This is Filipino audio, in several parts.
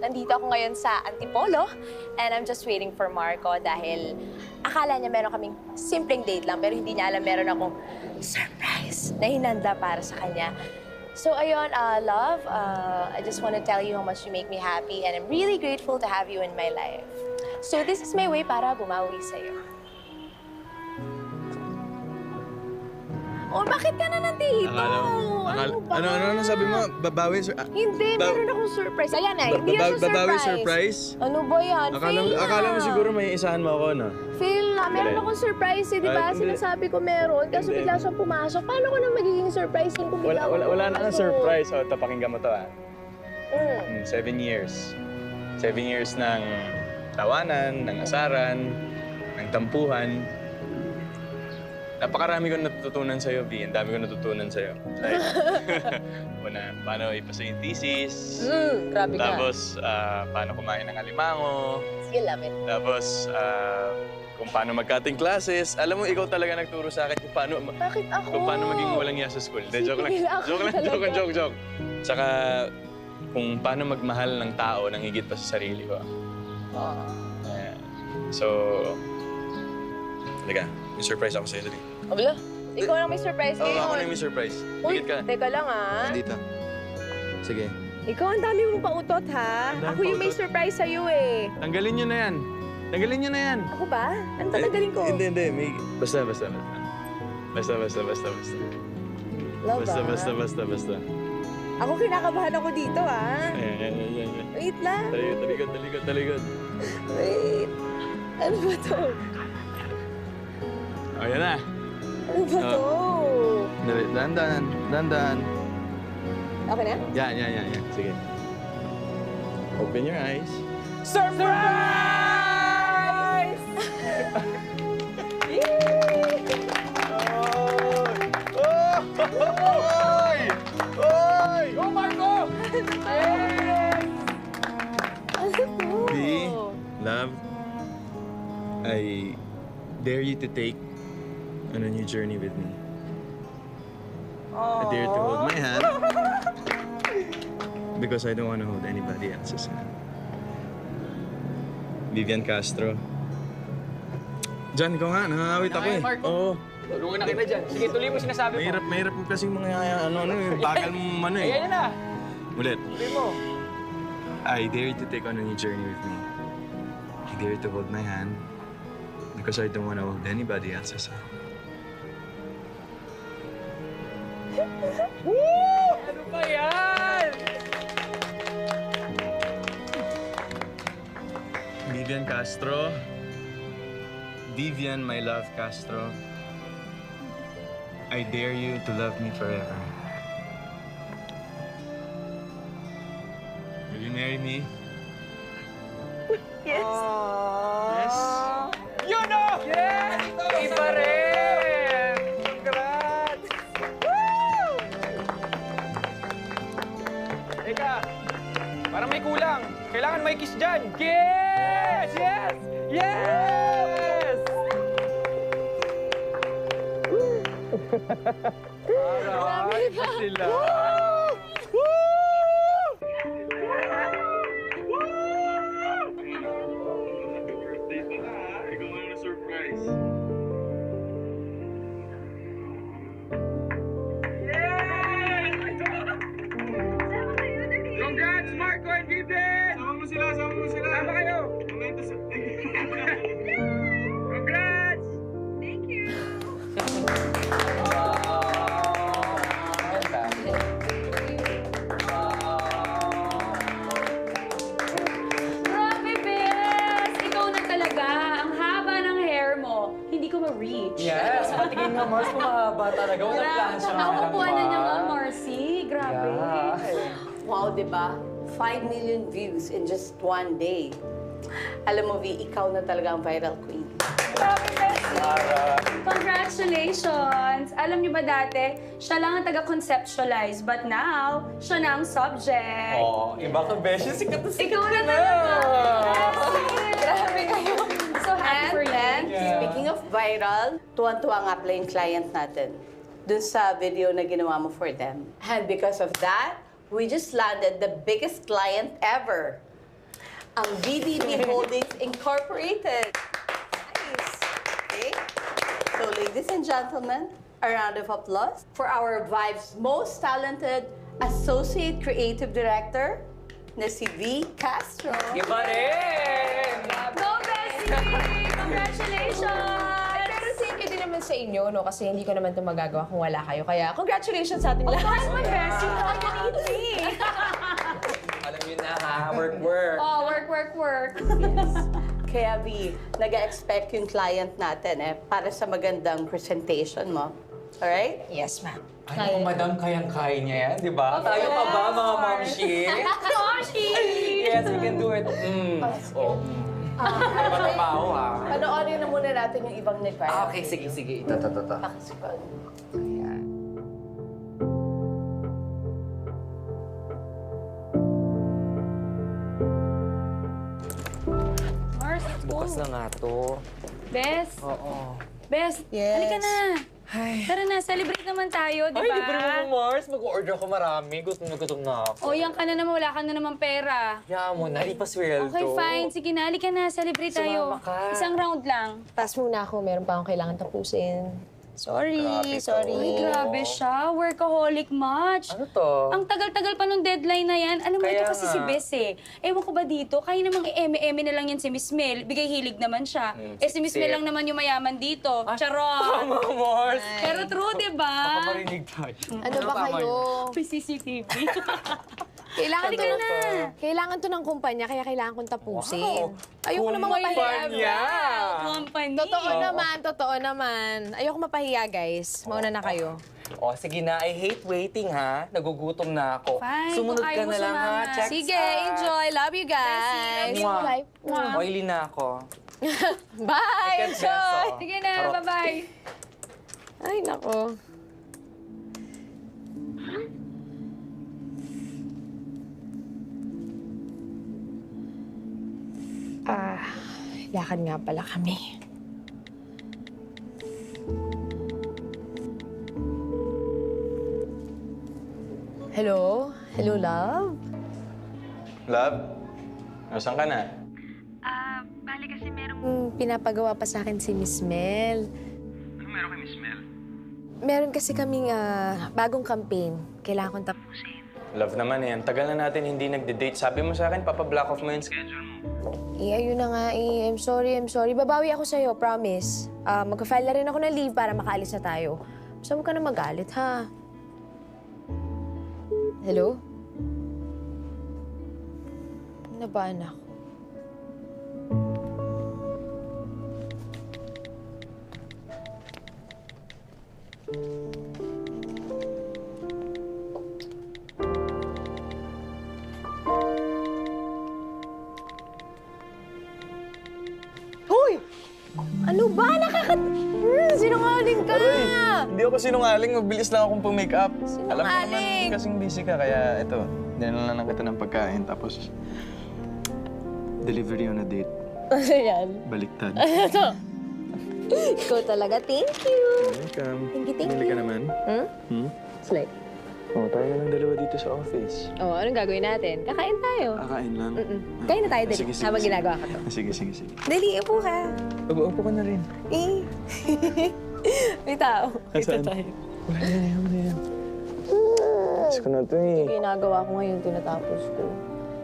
nandito ako ngayon sa Antipolo and I'm just waiting for Marco dahil akala niya meron kaming simpleng date lang pero hindi niya alam meron akong surprise na hinanda para sa kanya. So ayun, love, I just want to tell you how much you make me happy and I'm really grateful to have you in my life. So this is my way para bumawi sa'yo. Oh, bakit ka na nandito? Ano sabi mo? Babawi? Hindi, meron akong surprise. Ayan na, hindi yan sa Babawi surprise. surprise? Ano ba yan? Fail na. Akala mo siguro may isahan mo ako, no? Fail na. Meron Dali. akong surprise, eh, di ba? Hindi. Sinasabi ko meron. Kaso Hindi. bigla siyang pumasok. Paano ko na magiging surprise yun kung bigla Wala na kang pumasok? surprise. O, ito, pakinggan mo to, ah. Mm. 7 years. 7 years ng tawanan, ng asaran, ng tampuhan. Napakarami ko natutunan sa'yo, B. Ang dami ko natutunan sa'yo. Like, una, paano ipasa yung thesis. Grabe ka. Tapos, paano kumain ng alimango. Sige, love it. Tapos, kung paano mag-cutting classes. Alam mo, ikaw talaga nagturo sa akin kung paano, Bakit ako? kung paano maging walang iya sa school. De, joke lang. Sige, ako talaga. Joke. Tsaka, kung paano magmahal ng tao nang higit pa sa sarili ko. Ayan. So, halika. May surprise ako sa'yo, dali. Abla, ikaw lang may surprise Oo, ngayon. ako na yung may surprise. Uy, Higit ka. teka lang ah. Nandito. Sige. Ikaw ang dami mong pautot ha. Ang dami Ako yung may pautot. surprise sa'yo eh. Tanggalin nyo na yan. Tanggalin nyo na yan. Ako ba? Ano tatanggalin ko? Hindi. May... Basta. Basta. Love ah. Basta. Ako kinakabahan ako dito ah. Ayan. Wait lang. Talikod. Wait. Ano ba to? O, yan na. Ano ba to? Dali, dandan. Okay na? Yan. Sige. Open your eyes. Surprise! Oy! Oh, Marco! Yes! Ano to? B, love, I dare you to take on a new journey with me. I dare to hold my hand because I don't want to hold anybody else's hand. Vivian Castro. Diyan, ikaw nga. Nangangawit ako eh. Marco. Oo. Tulungan na kita dyan. Sige, tuloy mo sinasabi mo. Mahirap kasi mga bagal mo eh. Ayan na. Ulit. Tuloy mo. I dare you to take on a new journey with me. I dare you to hold my hand because I don't want to hold anybody else's hand. Ano ba yan? Vivian Castro. Vivian, my love, Castro. I dare you to love me forever. Will you marry me? Yes. Yes? Yun na! Yes! Iba rin! Congrats! Woo! Teka, parang may kulang. Kailangan may kiss dyan. Yes! Yes! Yes! Marami sila. Congrats, Marco and Vivian! Sama mo sila! Sama kayo! Congrats! Grabe, Bes! Ikaw na talaga. Ang haba ng hair mo. Hindi ko ma-reach. Yes, patingin nga, Mars, kumahaba talaga. Walang plan siya. Nakukuha na niya nga, Marcy. Grabe. Wow, di ba? 5 million views in just one day. Alam mo, V, ikaw na talaga ang viral queen. Grabe, Bessie. Congratulations! Alam niyo ba dati, siya lang ang taga-conceptualize, but now, siya na ang subject. Oh, iba ka, Beshi. Sikat na sikat Ikaw na ka talaga. Grabe kayo. So happy for you. And speaking of viral, tuwan-tuwa nga pala yung client natin dun sa video na ginawa mo for them. And because of that, we just landed the biggest client ever. ang VDB Holdings Incorporated. Nice. Okay? So, ladies and gentlemen, a round of applause for our Vibe's most talented Associate Creative Director, na si V. Castro. Iba rin! Go, Bessie! Congratulations! Pero thank you din naman sa inyo, no? Kasi hindi ko naman ito magagawa kung wala kayo. Kaya congratulations sa ating lahat. Of course, my Bessie. Nakakakiti. Alam niyo na ha, work. Oh, work. Kaya V, nag-expect yung client natin para sa magandang presentation mo. Alright? Yes, ma'am. Ay, madam, kayang-kaya niya yan, di ba? Tayo pa ba, mga mamshi? Moshi! Yes, we can do it. Oh. Ano ba trabaho, ha? Panoorin na muna natin yung ibang nag-viral. Okay, sige. Ito. Pakisipan. Ayan. Mars, let's go. Bukas na nga to. Bes, Oo. Bes, Yes. halika na. Ay. Tara na, celebrate naman tayo, di ba? Ay, libre mo, Mars. Mag-order ako marami. Gutom na ako. O, yan ka na naman, wala ka na naman pera. Kaya mo na, di pa sweldo. Okay, fine. Sige na, halika na, celebrate tayo. Sumama ka. Isang round lang. Pass muna ako. Meron pa akong kailangan tapusin. Sorry, Grabe to. sorry. Ay, grabe siya. Workaholic much. Ano to? Ang tagal-tagal pa nung deadline na yan. Alam mo, Kaya ito kasi nga. si Bes eh. Ewan ko ba dito, kaya namang i-eme-eme na lang yan si Miss Mel. Bigay hilig naman siya. Si Miss Mel lang naman yung mayaman dito. Charot! Tama, Mars. Pero true, di Baka ba? marinig tayo. Ano ba kayo? May CCTV. Kailangan to, Halika na. kailangan to ng kumpanya, kaya kailangan kong tapusin. Wow. Ayoko na mapahiya. Kumpanya. Company. Totoo naman. Ayoko mapahiya, guys. Mauna na kayo. O, sige na. I hate waiting, ha? Nagugutom na ako. Fine, Sumunod kung ka ayaw mo na lang, ha? sumama. Check Sige, enjoy. Love you guys. Bessie, love you. Mwah. Oily na ako. Bye, Get enjoy. beso. Sige na, Charot. bye-bye. Ay, nako. Lakad nga pala kami. Hello? Hello, love? Love? Nasaan ka na? Bali kasi merong pinapagawa pa sa akin si Miss Mel. Ano meron kay Miss Mel? Meron kasi kaming bagong campaign. Kailangan kong tapusin. Love naman yan. Tagal na natin hindi nagde-date. Sabi mo sa akin, papablock off mo yung schedule mo. Ayun na nga I'm sorry. Babawi ako sa'yo, promise. Magka-file na rin ako ng leave para makaalis na tayo. Basta huwag ka na magalit, ha? Hello? Ano ba, anak? Hoy! Ano ba? Sinungaling ka! Hindi ako sinungaling. Mabilis lang akong pumake-up. Alam mo naman Sinungaling! kasing busy ka. Kaya ito, dinala lang kita ng pagkain. Tapos, delivery on a date. Ano yan? Baliktad. Ikaw talaga. Thank you! Welcome. Thank Bumili you. ka naman. Hmm? Slay. Tayo na lang dalawa dito sa office. Anong gagawin natin? Kakain tayo. Kakain lang. Kain na tayo din. Sige. Habang ginagawa ka to. Sige. Dali, upo ka. Upo ka na rin. Eh. May tao. Kita Nasaan? tayo. Wala yan. Gusto ko na ito eh. Ginagawa ko ngayon, tinatapos ko.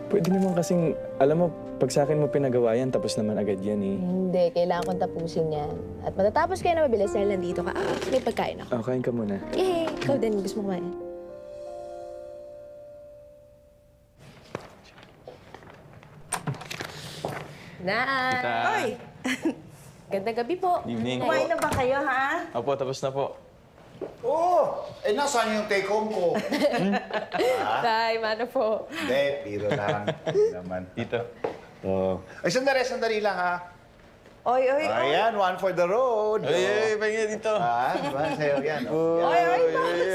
Pwede naman kasing, alam mo, pag sa akin mo pinagawa yan, tapos naman agad yan eh. Hindi, kailangan kong tapusin yan. At matatapos kaya na mabilis dahil nandito ka. May pagkain ako. Kain ka muna. Yay! Ikaw din, gusto mo kumain. Hoy! Gandang gabi po. Evening. Kumain na ba kayo, ha? Opo, tapos na po. Oo! Nasaan yung take home ko? Tay, mano po. Hindi, biro lang. Naman. Dito. Oo. Ay, sandali lang, ha? Oy. Ayan, one for the road. Ay, pahinga dito. Diba? Sa'yo yan.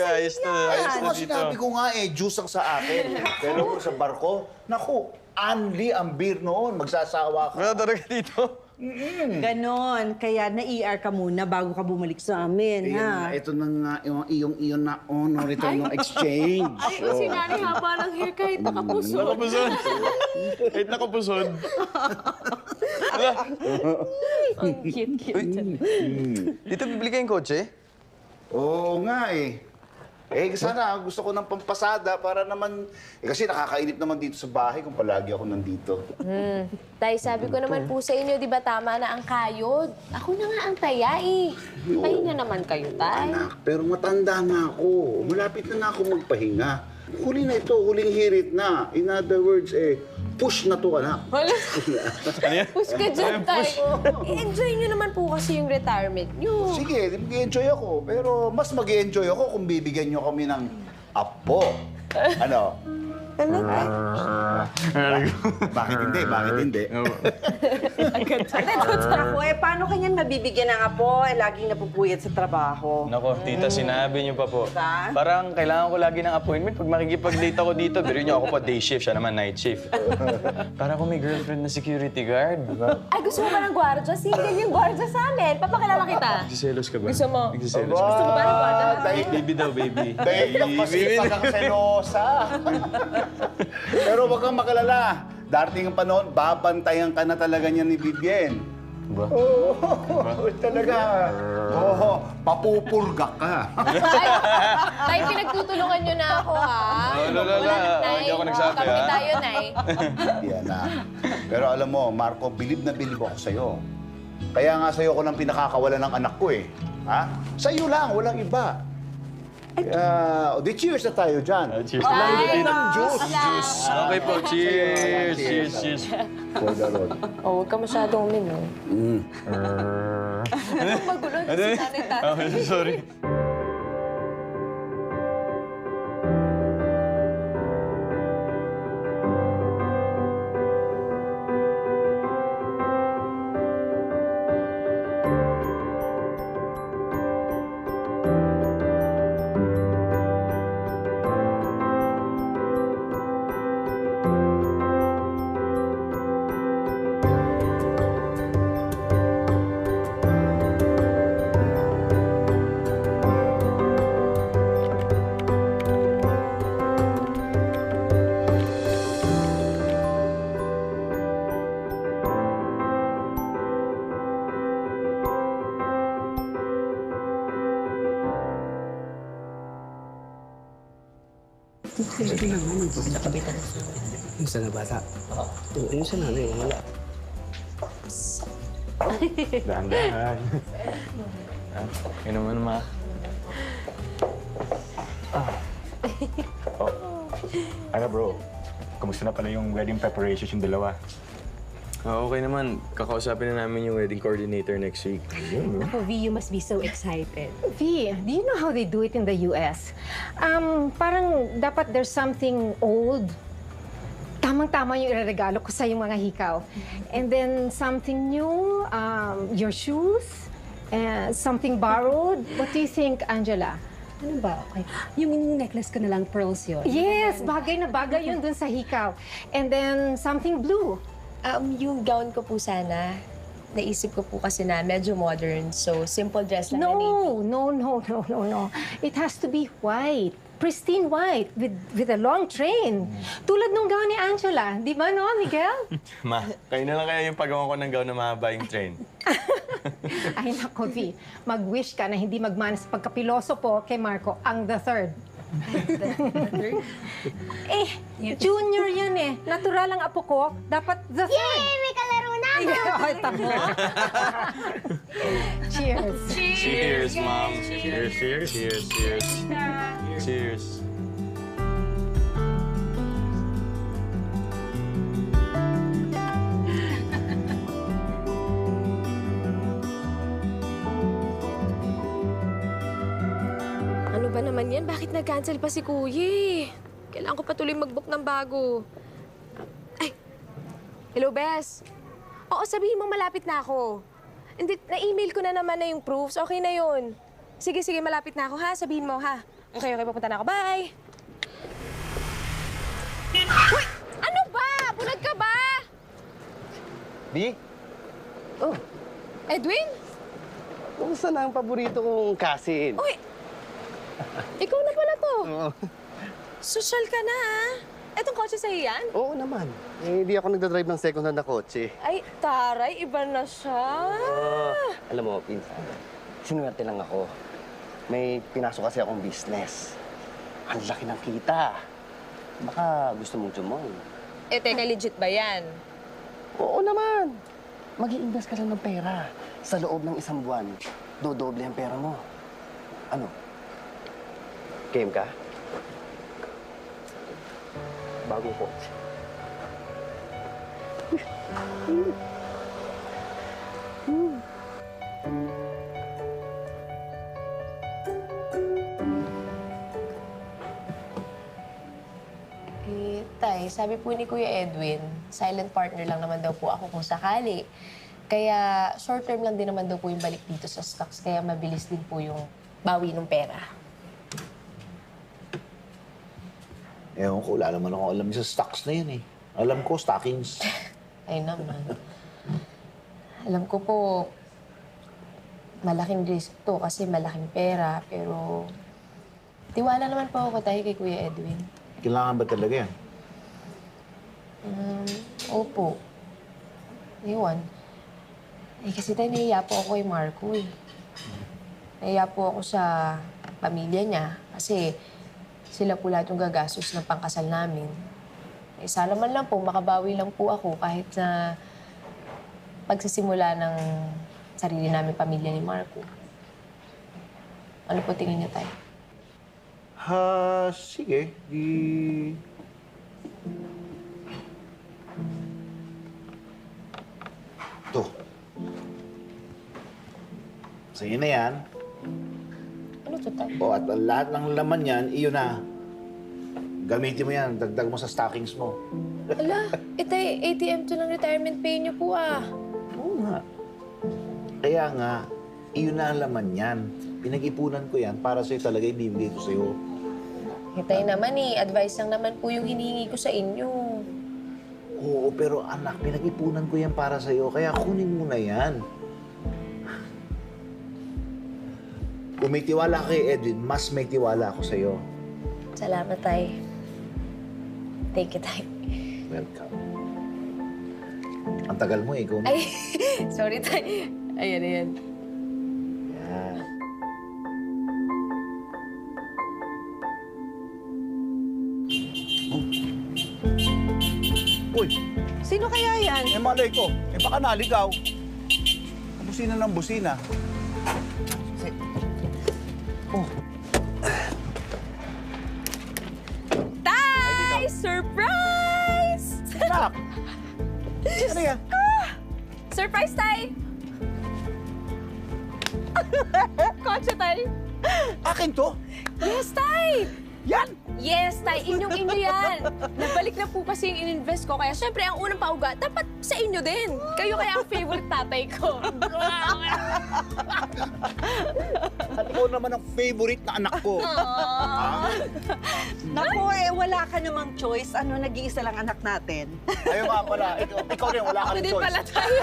Ayos na. Ay, ito nga sinabi ko nga juice ang sa akin. Pero sa barko, naku, Anli ang beer noon. Magsasawa ka. Wala talaga dito. Ganon. Kaya na-ER ka muna bago ka bumalik sa amin, ha? Ito na nga yung iyong na honor ito ng exchange. Si Nani haba ng hair kahit nakapuso. Nakapusod. Kahit nakapusod. Ang cute-cute. Dito bibili kayong kotse? Oo nga eh. Sana gusto ko ng pampasada para naman... kasi nakakainip naman dito sa bahay kung palagi ako nandito. Tay, sabi ko naman po sa inyo, di ba tama na ang kayod? Ako na nga ang taya eh. Pahinga naman kayo, tay. Anak, pero matanda na ako. Malapit na ako magpahinga. Huli na ito, huling hirit na. In other words, push na to, anak. Push ka dyan, tay. I-enjoy nyo naman po kasi yung retirement nyo. Sige, mag-enjoy ako. Pero mas mag-enjoy ako kung bibigyan nyo kami ng apo. Ano? Bakit hindi? Bakit hindi? Ako, paano kanyan mabibigyan ng apo? Laging napupuyat sa trabaho. Nako, tita, sinabi niyo pa po. Diba? Parang kailangan ko lagi ng appointment pag makikipag-date ako dito. Pero niyo ako pa day shift, siya naman night shift. Para ako may girlfriend na security guard. Ay, gusto mo ba ng gwardiya? Single yung gwardiya sa amin. Papakilala kita. Nagsiselos ka ba? Gusto mo? Nagsiselos ka. Gusto mo ba ng gwardiya? Baby daw, baby. Dahil lang masipag ang selosa. Pero wag kang makalala. Darating ang panahon, babantayan ka na talaga niya ni Vivian. Ba? Oo, talaga. Oo, papupurga ka. Tay, pinagtutulungan nyo na ako, ha? Wala, Nay. hindi ako nagsabi, Kami ha? tayo, Nay. Yan na. Pero alam mo, Marco, bilib na bilib ako sa'yo. Kaya nga sa'yo ko lang pinakakawala ng anak ko eh. Ha? Sa'yo lang, walang iba. Di cheers na tayo dyan. Cheers. Ay, Juice. Okay po, cheers. Cheers, cheers. For the road. Oh, huwag ka masyadong uminom. Magulo na si Nanay Tatay. Okay, sorry. Yung sa na bata? Oo, yung sa nanay, wala. Dahan-dahan. Yun naman, ma. Ano bro, kamusta na pala yung wedding preparations yung dalawa? Okay naman. Kakausapin na namin yung wedding coordinator next week. Oh, V, you must be so excited. V, do you know how they do it in the US? Parang dapat there's something old. Tamang-tama yung ireregalo ko sa yung mga hikaw. And then something new, your shoes, something borrowed. What do you think, Angela? Ano ba? Okay. Yung necklace ko na lang, pearls yun. Yes, bagay na bagay yun dun sa hikaw. And then something blue. Yung gown ko po sana, naisip ko po kasi na medyo modern, so simple dress lang na navy. No. It has to be white. Pristine white with a long train. Tulad nung gown ni Angela. Di ba, no, Miguel? Ma, kayo na lang kaya yung pagawa ko ng gown na mahaba yung train. Ay, nako, V. Mag-wish ka na hindi magmanas pagkapiloso po kay Marco ang the third. Junior yan eh. Natural ang apo ko. Dapat the third. Yay! May kalaro na ako! Ay, tamo. Cheers. Cheers, Mom. Cheers, cheers. Cheers, cheers. Cheers. Ano ba naman yan? Bakit nag-cancel pa si Kuya? Kailangan ko patuloy mag-book ng bago. Ay! Hello, Bes. Oo, sabihin mo malapit na ako. Hindi, na-email ko na naman na yung proofs. Okay na yun. Sige, malapit na ako, ha? Sabihin mo, ha? Okay, pupunta na ako. Bye! Uy! Ano ba? Bulag ka ba? Di? Oh, Edwin? kumusta na ang paborito kong kasin? Uy! Ikaw na pala to. Oo. Social ka na, ah. Etong kotse sa'yo yan? Oo naman. Eh, hindi ako nagdadrive ng second hand na kotse. Ay, taray, iba na siya. Alam mo, pinsan, sinuwerte lang ako. May pinasok kasi akong business. Ang laki ng kita. Baka gusto mong join. Eh, teka, legit ba yan? Oo naman. Mag-i-invest ka lang ng pera. Sa loob ng isang buwan, dodoble ang pera mo. Ano? Game ka? Bagong kotse. Eh, Tay, sabi po ni Kuya Edwin, silent partner lang naman daw po ako kung sakali. Kaya short term lang din naman daw po yung balik dito sa stocks, kaya mabilis din po yung bawi ng pera. Ewan ko, wala naman ako alam sa stocks na yun eh. Alam ko, stockings. Ay naman. Alam ko po, malaking risk to kasi malaking pera, pero tiwala naman po ako tayo kay Kuya Edwin. Kailangan ba talaga yan? Opo. Ewan. Eh, kasi tayo nahiya po ako kay Marco eh. Nahiya po ako sa pamilya niya kasi sila po lahat yung gagastos ng pangkasal namin. Eh, sana man lang po, makabawi lang po ako kahit na pagsisimula ng sarili namin pamilya ni Marco. Ano po tingin niyo tayo? Sige. Ito. Sa'yo na yan. Ano to tayo? At lahat ng laman yan, iyon na. Gamitin mo yan, dagdag mo sa stockings mo. Ala, itay, ATM to ng retirement pay niyo po ah. Oo nga. Kaya nga, iyon na ang laman yan. Pinag-ipunan ko yan para sa'yo talaga ibibigay ko sa'yo. Itay naman eh, advice lang naman po yung hinihingi ko sa inyo. Oo, pero anak, pinag-ipunan ko yan para sa'yo, kaya kunin mo na yan. Kung may tiwala kay Edwin, mas may tiwala ako sa'yo. Salamat, Tay. Thank you, Tay. Welcome. Ang tagal mo eh, ikaw. Ay, sorry, Tay. Ayan. Yan. Uy! Sino kaya yan? Eh, malay ko. Eh, baka naligaw. Busina ng busina. Tay! Surprise! Anak! Ano yan? Surprise, Tay! Kotse, Tay. Akin to? Yes, Tay! Yan! Yes, Tay. Inyong-inyo yan. Nabalik na po kasi yung in-invest ko. Kaya syempre, ang unang pauga, dapat sa inyo din. Kayo kaya ang favorite tatay ko. At ikaw naman ang favorite na anak ko. Naku, wala ka namang choice. Ano, nag-iisa lang anak natin. Ayaw nga pala. Ikaw rin, wala ka Ako ng din choice. pala tayo.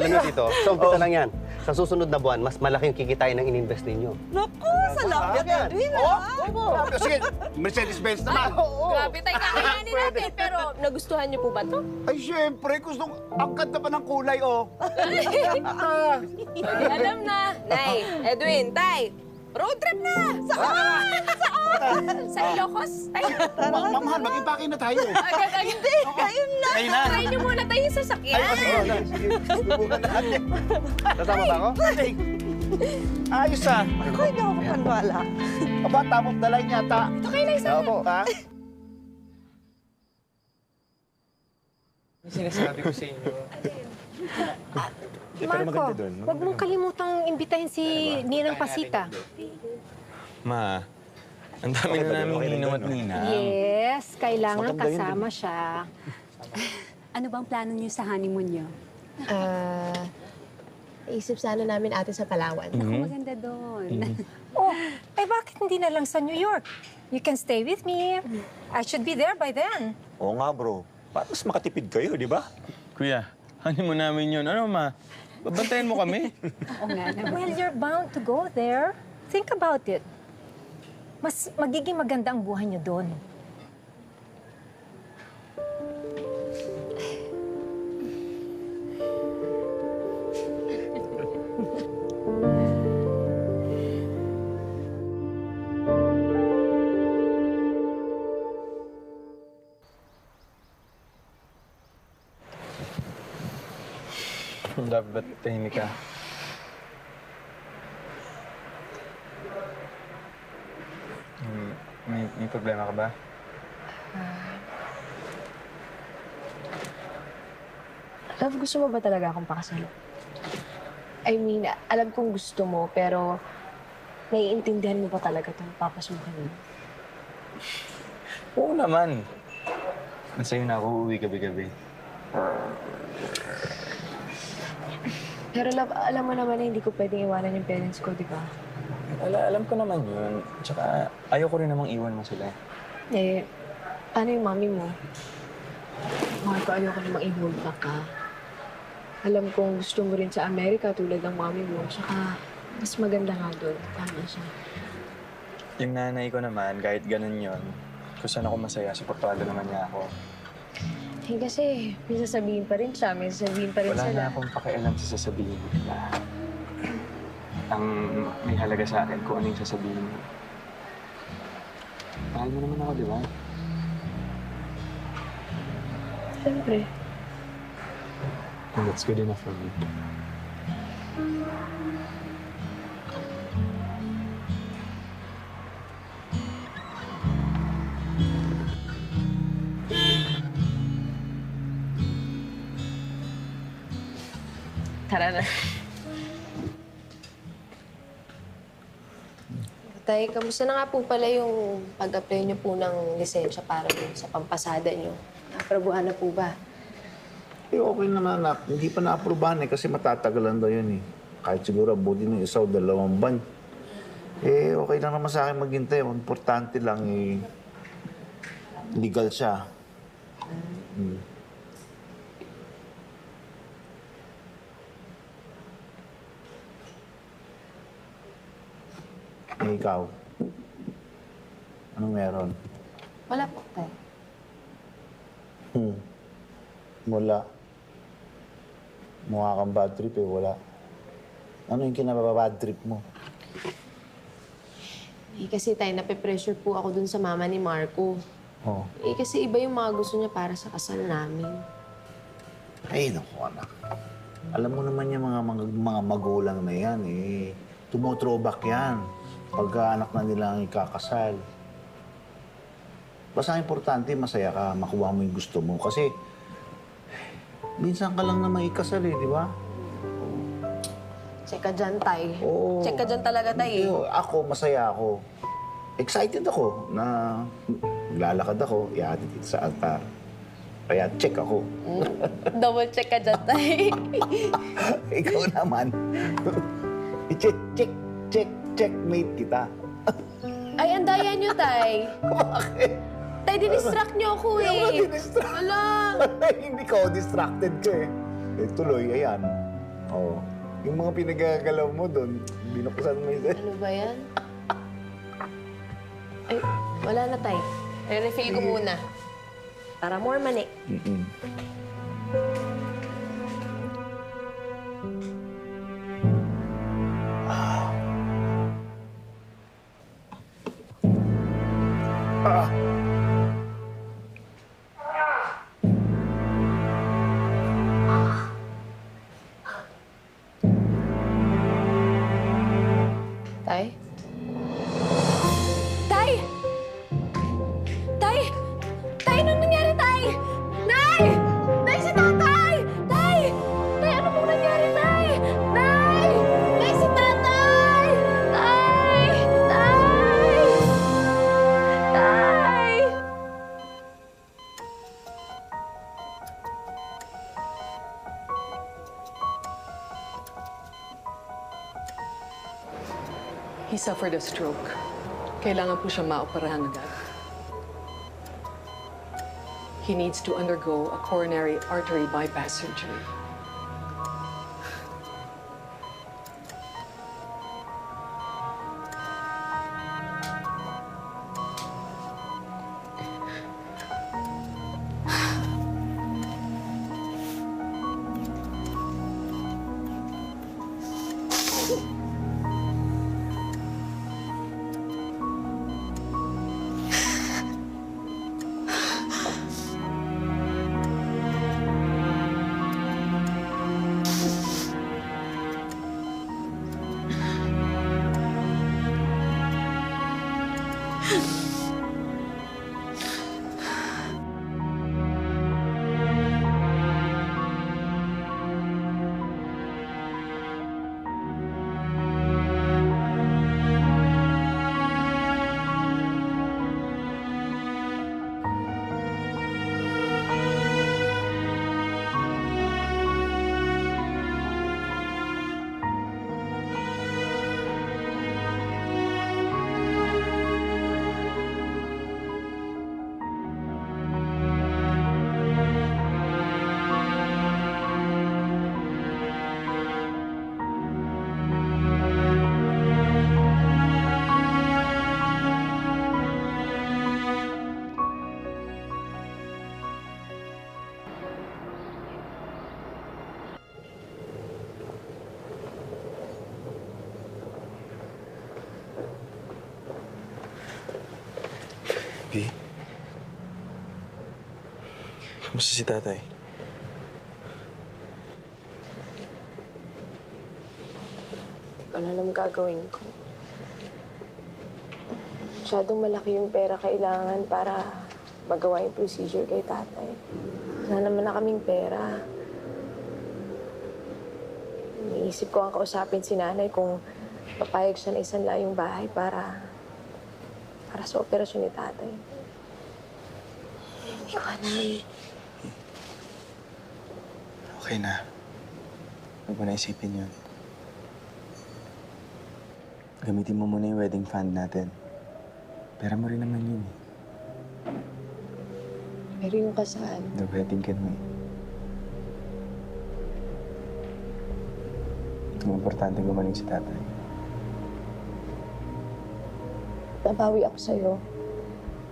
Alam niyo, Tito, sa umpisa lang yan. Sa susunod na buwan, mas malaki yung kikitain ng in-invest ninyo. Naku, salamat, Edwin. Sige, Mercedes-Benz naman. Grabe, Tay. Kakayanin natin. Pero nagustuhan niyo po ba to? Ay, syempre, ang ganda pa ng kulay, oh. Alam na. Nay, Edwin, Tay. Road trip na! Saan? Sa Ilocos, Tay. Mamahal, mag-impake na tayo. Hindi, kayo na. Kayo na. Try niyo muna tayo yung sasakyan. Sige, subukan natin. Kasama ba ako? Ayos ah. Ako, hindi ako mapanwala. Aba, tamang dalay yata. Ito kayo na isa. Opo. Ha? Sinasabi ko sa inyo. Marco, huwag mong kalimutang imbitahin si Ninang Pasita. Ma, ang dami na namin ninong at ninang. Yes, kailangan kasama siya. Ano bang plano niyo sa honeymoon niyo? Isip sana namin ate sa Palawan. Ako maganda doon. Oh, bakit hindi na lang sa New York? You can stay with me. I should be there by then. Oo nga, bro. Para mas makatipid kayo, di ba? Kuya, Honeymoon namin yun. Ano, ma? Babantayan mo kami? Oo nga naman. Well, you're bound to go there. Think about it. Mas magiging maganda ang buhay niyo doon. Love, ba't tahimik ka? May problema ka ba? Love, gusto mo ba talaga akong pakasalan? I mean, alam kong gusto mo, pero naiintindihan mo ba talaga itong papasukan mo? Oo naman. Masaya na ako uuwi gabi-gabi. Pero love, alam mo naman na hindi ko pwedeng iwanan yung parents ko, di ba? Alam ko naman yun. Tsaka ayoko rin namang iwan mo sila. Eh, paano yung mami mo? Marco, ayoko namang i-hold back ka. Alam kong gusto mo rin sa Amerika tulad ng mami mo. Tsaka, mas maganda nga doon. Tama siya. Yung nanay ko naman, kahit ganun yun, kung saan ako masaya, suportado naman niya ako. Eh, kasi may sasabihin pa rin siya, may sasabihin pa rin Wala sila. na akong pakialam sa sasabihin nila. Ang may halaga sa akin kung ano yung sasabihin mo. Mahal mo naman ako, di ba? Siyempre. And that's good enough for me. Tara na. Tay, kamusta na nga po pala yung pag-apply niyo po ng lisensya para sa pampasada niyo? Aprobuhan na po ba? Eh, okay naman, anak. Hindi pa na-aprobahan kasi matatagalan daw yun eh. Kahit siguro abutin ng 1 o 2 buwan. Eh, okay lang naman sa akin maghintay. Ang importante lang eh, legal siya. Eh, ikaw? Anong meron? Wala po, tay. Wala. Mukha kang bad trip eh, wala. Ano yung kinababad trip mo? Eh, kasi tay, nape-pressure po ako dun sa mama ni Marco. Oh. Eh, kasi iba yung mga gusto niya para sa kasal namin. Ay, naku, anak. Alam mo naman yung mga magulang na yan eh. Tumotrobak yan. Pagka anak na nila ang ikakasal. Basta ang importante, masaya ka, makuha mo yung gusto mo. Kasi, minsan ka lang naman ikasal eh, di ba? Check ka dyan, tay. Oo. Check ka dyan talaga, tay. Ako, masaya ako. Excited ako na lalakad ako, ihatid dito sa altar. Kaya check ako. Double check ka dyan, tay. Ikaw naman. Checkmate kita. Ay, ang daya niyo, tay. Bakit? Tay, dinistract niyo ako eh. Ano dinistract? Wala. Hindi ka distracted ka eh. Eh, tuloy, ayan. Oo. Yung mga pinagagalaw mo doon, binuksan mo yun. Ano ba yan? Ay, wala na, tay. Re-refill ko muna. Para more money. Tay? Tay! Tay! Tay, anong nangyari, Tay? Nay! Nay, si Tatay! Tay! Tay, ano pong nangyari, Tay? Nay! Nay, si Tatay! Tay! Tay! Tay! He suffered a stroke. Kailangan po siya maoperahan agad. He needs to undergo a coronary artery bypass surgery. Kamusta si tatay? Wala naman gagawin ko. Masyadong malaki yung pera kailangan para magawa yung procedure kay tatay. Wala naman na kaming pera. Iniisip ko ang kausapin si nanay kung papayag siya na isanla yung bahay para sa operasyon ni tatay. Hindi ko alam. Okay na. Huwag mo na isipin yun. Gamitin mo muna yung wedding fund natin. Pera mo rin naman yun eh. Pero yung kasal, The wedding ka na eh. Ang importante gumaling si tatay. nabawi ako sa'yo.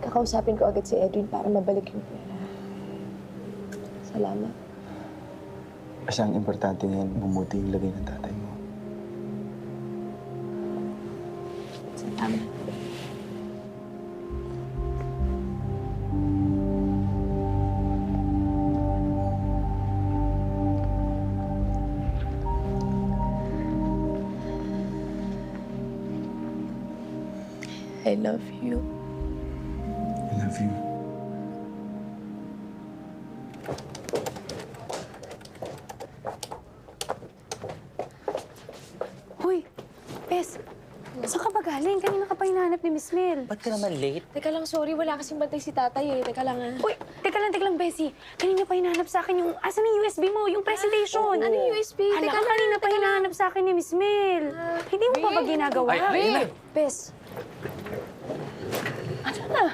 Kakausapin ko agad si Edwin para mabalik yung pera. Salamat. Kasi ang importante ngayon, bumuti yung lagay ng tatay mo. Salamat. I love you. I love you. Hoy, Bes, saan ka ba galing? Kanina ka pa hinahanap ni Miss Mel. Ba't ka naman late? Teka lang, sorry. Wala kasing bantay si tatay eh. Teka lang ah. Uy, teka lang, Bessie. Kanina pa hinahanap sa akin yung... Asan yung USB mo? Yung presentation. Ano yung USB? Hala, Teka lang, kanina pa hinahanap sa akin ni Miss Mel. Hindi mo pa ba ginagawa? Ay, Bes. Ano na?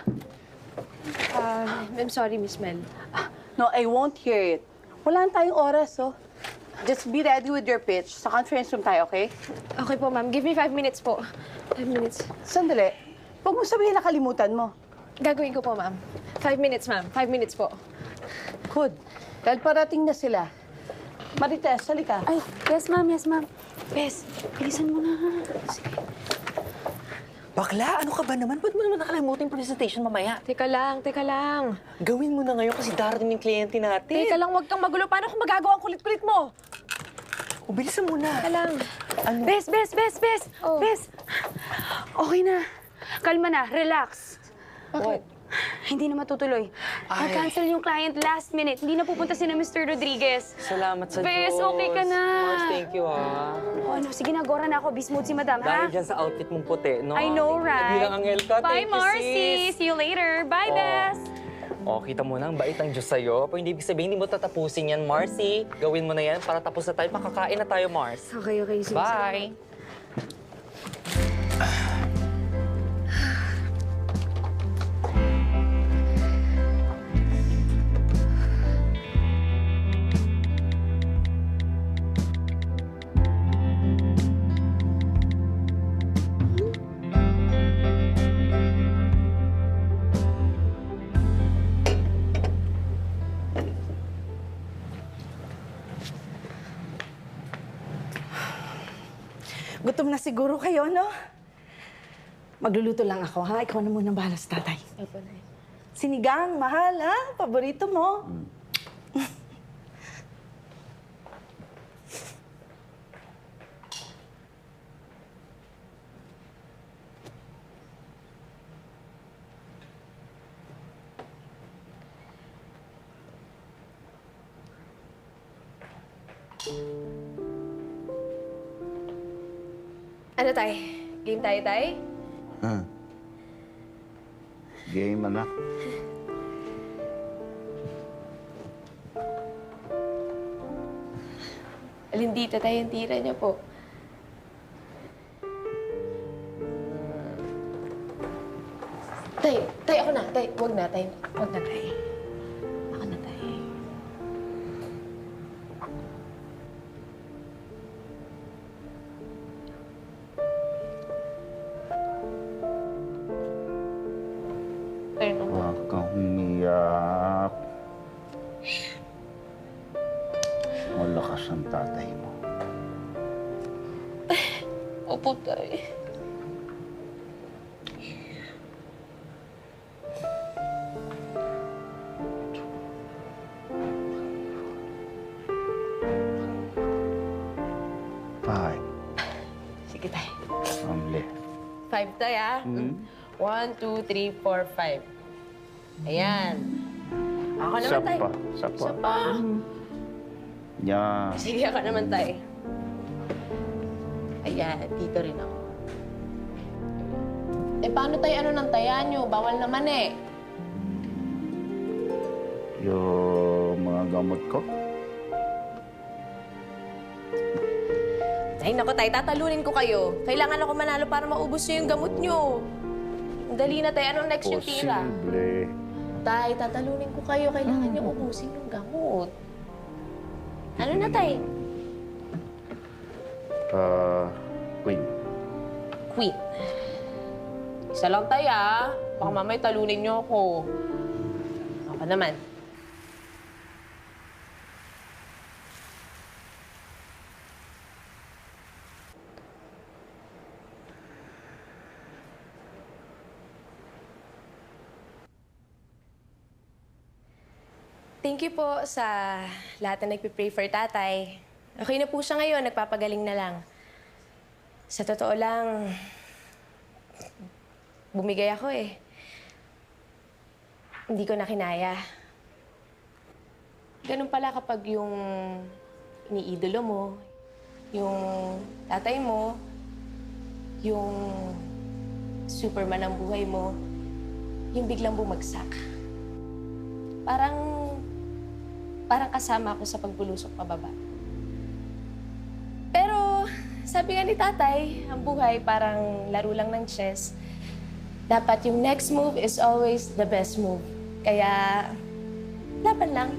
I'm sorry, Miss Mel. No, I won't hear it. Wala na tayong oras, oh. Just be ready with your pitch. Sa conference room tayo, okay? Okay po, ma'am. Give me 5 minutes po. 5 minutes. Sandali. Huwag mo sabihin nakalimutan mo. Gagawin ko po, ma'am. 5 minutes, ma'am. 5 minutes po. Good. Dahil parating na sila. Marites, halika. Ay, yes, ma'am. Yes, ma'am. Bes, bilisan mo na. Sige. Bakla, ano ka ba naman? Ba't mo naman nakalimutan yung presentation mamaya? Teka lang. Gawin mo na ngayon kasi darating yung kliyente natin. Teka lang, huwag kang magulo. Paano kung magagawa ang kulit-kulit mo? O, bilisan mo na. Teka lang. Ano? Bes! Oh. Bes! Okay na. Kalma na. Relax. Bakit? Hindi na matutuloy. Nag-cancel yung client last minute. Hindi na pupunta si na Mr. Rodriguez. Salamat sa Bes, Diyos. okay ka na. Mars, thank you, ha. O ano, sige na, Gora na ako. Bismood si Madam, ha? Dahil dyan sa outfit mong puti, no? I know, right? Bilang Angel ka. Bye, Thank you, Marcy. sis. See you later. Bye, Oh. Bes. O, kita mo na, ang bait ng Diyos sa'yo. Pero hindi ibig sabihin, hindi mo tatapusin yan, Marcy. Gawin mo na yan para tapos na tayo. Makakain na tayo, Mars. Okay. Sige, Bye! Gutom na siguro kayo, no? Magluluto lang ako, ha? Ikaw na muna bahala sa tatay. Opo na. Sinigang, mahal, ha? Paborito mo. Ano, tay? Game tayo, tay? Game, anak. Alin dito, tay? Yung tira niyo po. Tay, ako na. Tay, wag na, tay. Wag na, tay. Ako na, tay. Tay, no. Huwag kang umiyak. Malakas ang tatay mo. Opo, tay. 5. Sige, tay. Only. 5 tay, ah. 1, 2, 3, 4, 5. Ayan. Ako naman, tay. Isa pa. Isa pa. Yan. Sige, ako naman, tay. Ayan, dito rin ako. Eh, paano tayo ano ng taya nyo? Bawal naman eh. Yung mga gamot ko. Ay, naku, tay, tatalunin ko kayo. Kailangan ako manalo para maubos nyo yung gamot nyo. Dali na, tay. Anong next yung tira? Posible. Tay, tatalunin ko kayo. Kailangan nyo ubusin yung gamot. Ano na, tay? Queen. Queen. Isa lang, tay, ah. Baka mamay talunin nyo ako. Ako naman. Thank you po sa lahat na nagpipray for tatay. Okay na po siya ngayon, nagpapagaling na lang. Sa totoo lang, bumigay ako eh. Hindi ko na kinaya. Ganun pala kapag yung iniidolo mo, yung tatay mo, yung Superman ng buhay mo, yung biglang bumagsak. Parang kasama ako sa pagbulusok pababa. Pero sabi nga ni tatay, ang buhay parang laro lang ng chess. Dapat yung next move is always the best move. Kaya, laban lang.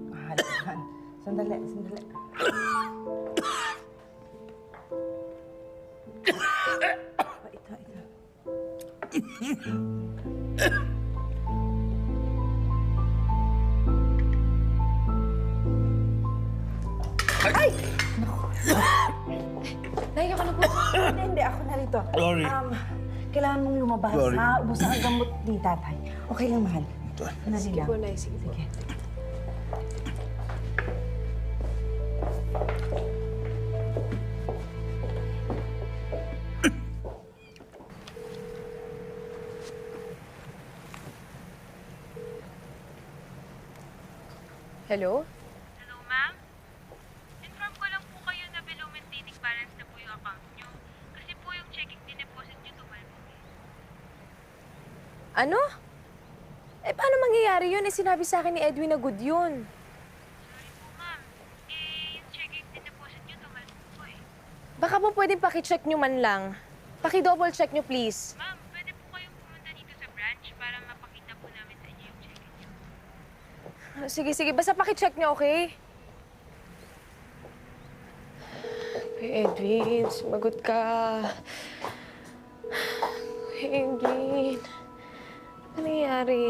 Mahal. Sandali. Ito. Ay! Nay, ako na po. Hindi. Ako na rito. Sorry. Kailangan mong lumabas, Sorry. ha? Ubusan ang gamot ni tatay. Okay lang, mahal. Dali Sige lang. po, Nay. Sige po. Hello? Hello, ma'am? Inform ko lang po kayo na below maintaining balance na po yung account nyo. Kasi po yung checking deposit nyo tumalbog eh. Ano? Eh, paano mangyayari yun? Eh, sinabi sa akin ni Edwin na good yun. Sorry po, ma'am. Eh, yung checking deposit nyo tumalbog po eh. Baka po pwedeng pakicheck nyo man lang. Paki-double check nyo, please. Ma'am, pwede po kayong pumunta dito sa branch para mapakita po namin sa inyo yung checking nyo. Sige. Basta pakicheck nyo, okay? Kuya Edwin, sumagot ka. Kuya Edwin, ano nangyayari?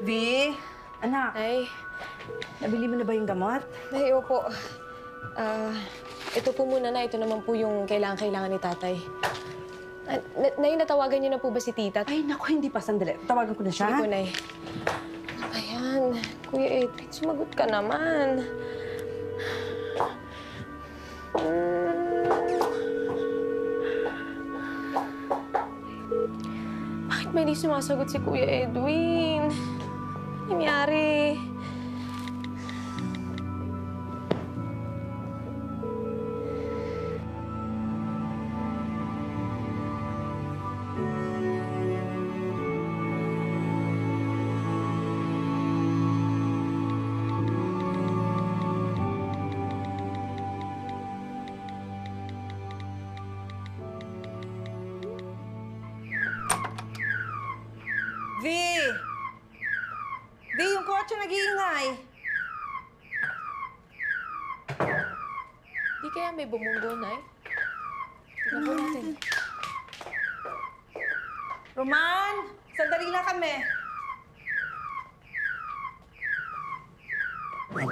Vi, anak. Ay, Nabili mo na ba yung gamot? Nay, opo. Ito po muna na. Ito naman po yung kailangan ni tatay. Nay, natawagan niyo na po ba si tita? Ay, naku, hindi pa. Sandali. Tawagan ko na siya. Sige po, Nay. Ayan. Kuya Edwin, sumagot ka naman. Bakit may di sumasagot si Kuya Edwin? Ano nangyari? Nay? Di kaya may bumunggo, Nay? Tignan po natin. Roman! Sandali lang kami.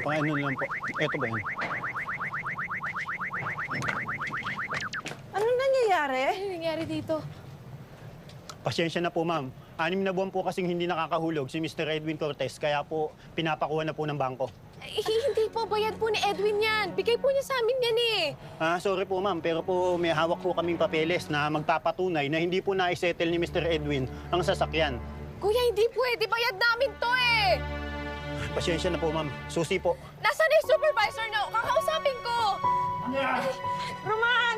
Paano lang po? Eto ba yun? Anong nangyayari? Ano nangyari dito? Pasensya na po, ma'am. 6 na buwan po kasing hindi nakakahulog si Mr. Edwin Cortez, kaya po pinapakuha na po ng bangko. Hindi po. Bayad po ni Edwin yan. Bigay po niya sa amin yan eh. Sorry po, ma'am, pero po may hawak po kaming papeles na magpapatunay na hindi po na-settle ni Mr. Edwin ang sasakyan. Kuya, hindi pwede. Bayad namin to eh. Pasensya na po, ma'am. Susi po. Nasaan na yung supervisor na? Kakausapin ko. Roman!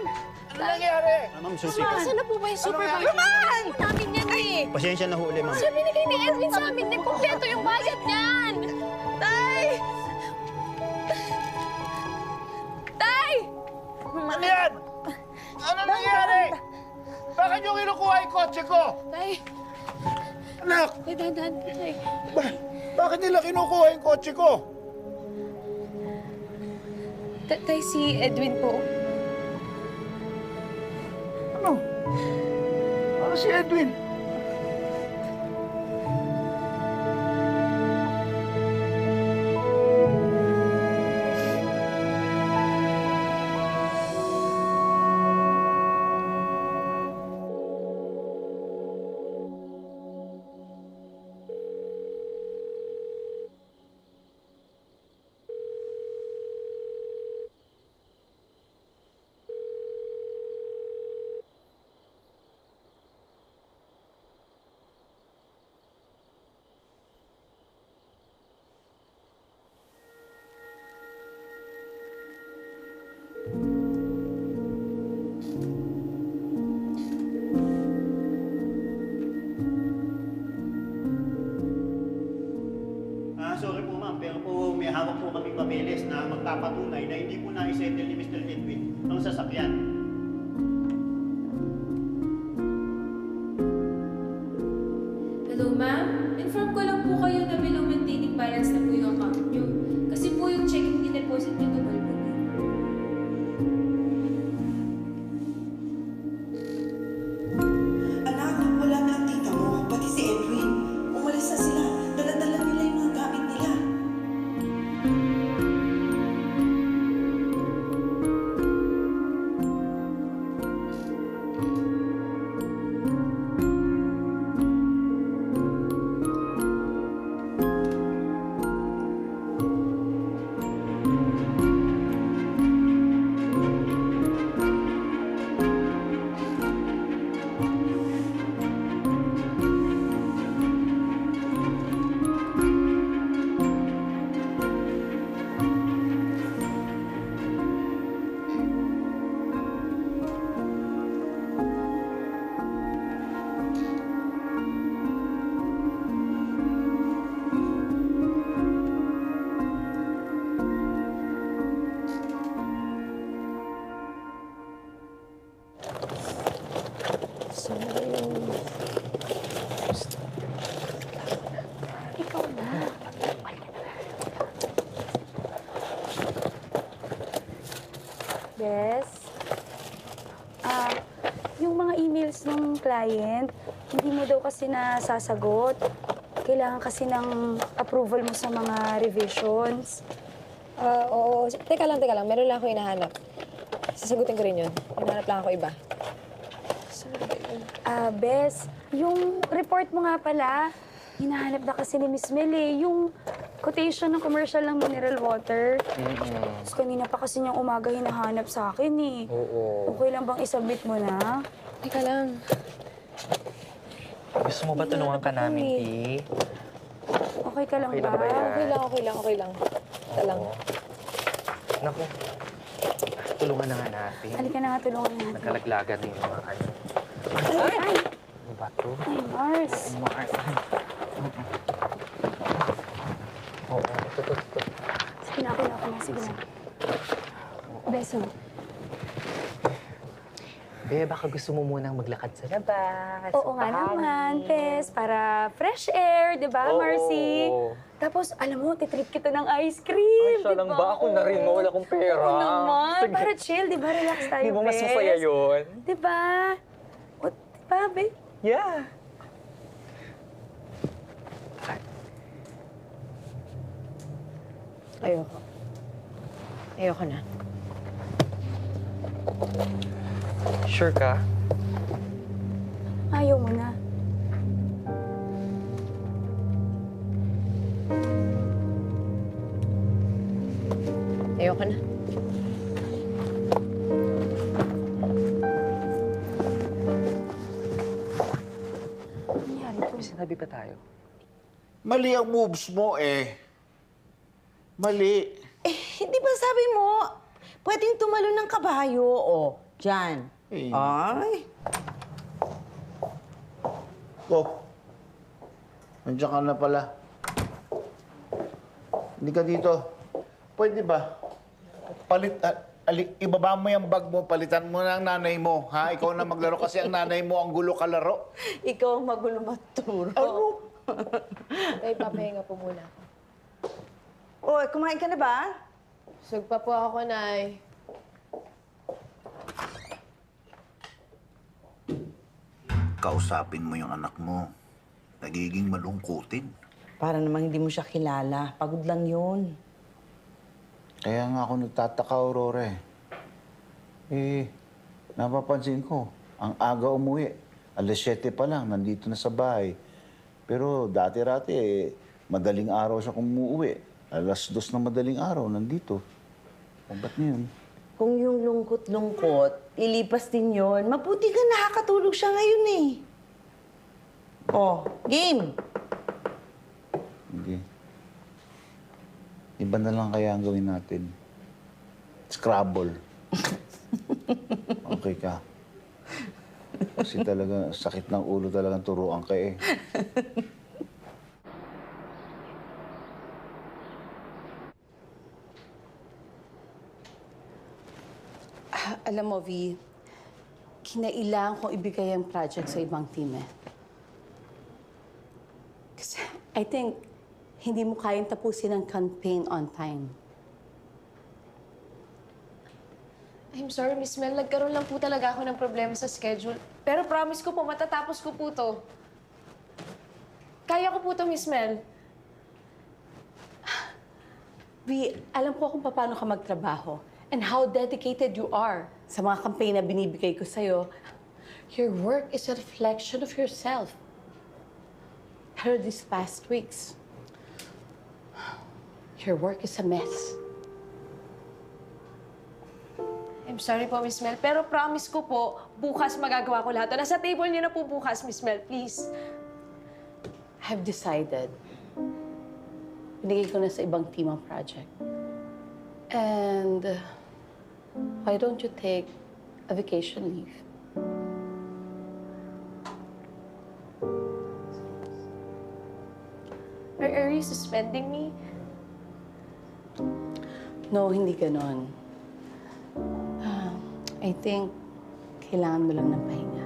Ano nangyari? Ma'am, susi po. Nasaan na po ba yung supervisor? Roman! Namin yan eh. Pasensya na ho ulit, ma'am. Siya binigay ni Edwin sa amin. Kompleto yung bayad niyan. Tay! Tay! Ano yan? Ano nangyari? Bakit yung kinukuha yung kotse ko? Tay! Anak! Tay, dahan-dahan. Tay. Bakit nila kinukuha yung kotse ko? Tay, si Edwin po. Ano? Ano si Edwin? Sorry po, ma'am, pero po may hawak po kaming papeles na magpapatunay na hindi po na-settle ni Mr. Edwin ang sasakyan. Hello, ma'am. Inform ko lang po kayo na below maintaining balance na po yung account nyo. Kasi po yung checking deposit nyo to po. Anak, wala na ang tita mo, pati si Edwin. Umalis na sila. Dala-dala nila yung mga gamit nila. Bes, yung mga emails ng client, hindi mo daw kasi nasasagot. Kailangan kasi ng approval mo sa mga revisions. Oo. Teka lang. Meron lang ako hinahanap. Sasagutin ko rin yun. Hinahanap lang ako iba. Bes, yung report mo nga pala, hinahanap na kasi ni Miss Mel eh. Yung quotation ng commercial ng mineral water. Tapos kanina pa kasi niyang umaga hinahanap sa akin eh. Oo. Okay lang bang isubmit mo na? Teka lang. Gusto mo ba tulungan ka namin, Ti? Okay ka lang Okay ba? lang ba yan? Okay lang. Ito lang. Naku, tulungan na nga natin. Halika na nga, tulungan natin. Nagkalaglagan din yung mga ano. Ay! Ano ba to? Ay, Mars. Mars. Oo, ito. Sige na. Sige na. Beso. Be, baka gusto mo munang maglakad sa labas. Oo nga naman, Tess. Para fresh air, di ba, Oo. Marcy? Tapos, alam mo, titreat kita ng ice cream, Siya lang ba? Ako na rin mo. Wala akong pera. Oo naman. Sige. Para chill, di ba? Relax tayo, Di ba mas Bes? masaya yun? Di ba? O, di ba, be? Yeah. Ayoko. Ayoko na. Sure ka? Ayaw mo na. Ayoko na. Ano nangyari po? May sinabi pa tayo. Mali ang moves mo eh. Mali. Hindi ba sabi mo, pwedeng tumalo ng kabayo, o, dyan. Eh. Ay. Ko. Nandiyan ka na pala. Hindi ka dito. Pwede ba? Ibaba mo yung bag mo, palitan mo na ang nanay mo. Ha? Ikaw na maglaro kasi ang nanay mo ang gulo kalaro. Ikaw ang magulo maturo. Ano? Ay, papahinga po muna ako. Oy, kumain ka na ba? Sug pa po ako, Nay. Kausapin mo yung anak mo. Nagiging malungkutin. Para namang hindi mo siya kilala. Pagod lang yun. Kaya nga ako nagtataka, Aurora eh. Napapansin ko, ang aga umuwi. Alas 7 pa lang, nandito na sa bahay. Pero dati-rati madaling araw siya umuwi. Alas 2 na madaling araw, nandito. Ba't yun? Kung yung lungkot-lungkot, ilipas din yun. Mabuti ka nakakatulog siya ngayon eh. Oh, game! Hindi. Iba na lang kaya ang gawin natin. Scrabble. Okay ka. Kasi talaga, sakit ng ulo talagang turuan ka eh. Alam mo, V, kinailangan kong ibigay ang project sa ibang team eh. Kasi I think hindi mo kayang tapusin ang campaign on time. I'm sorry, Miss Mel. Nagkaroon lang po talaga ako ng problema sa schedule. Pero promise ko po, matatapos ko po to. Kaya ko po to, Miss Mel. V, alam ko kung paano ka magtrabaho and how dedicated you are sa mga campaign na binibigay ko sa'yo. Your work is a reflection of yourself. Pero these past weeks, your work is a mess. I'm sorry po, Miss Mel. Pero promise ko po, bukas magagawa ko lahat. Nasa table niyo na po bukas, Miss Mel. Please. I've decided. Binigay ko na sa ibang team ang project. And why don't you take a vacation leave? Are you suspending me? No, hindi ganon. I think kailangan mo lang ng pahinga.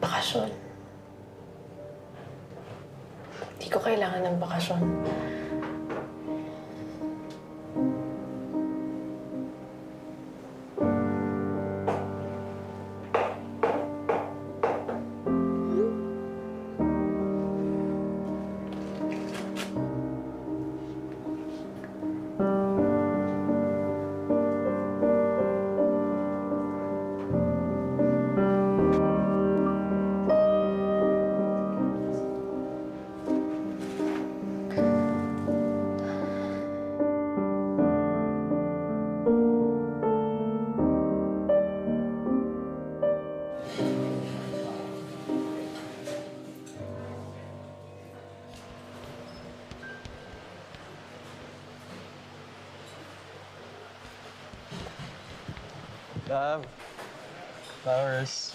Bakasyon. Hindi ko kailangan ng bakasyon. Love. Flowers.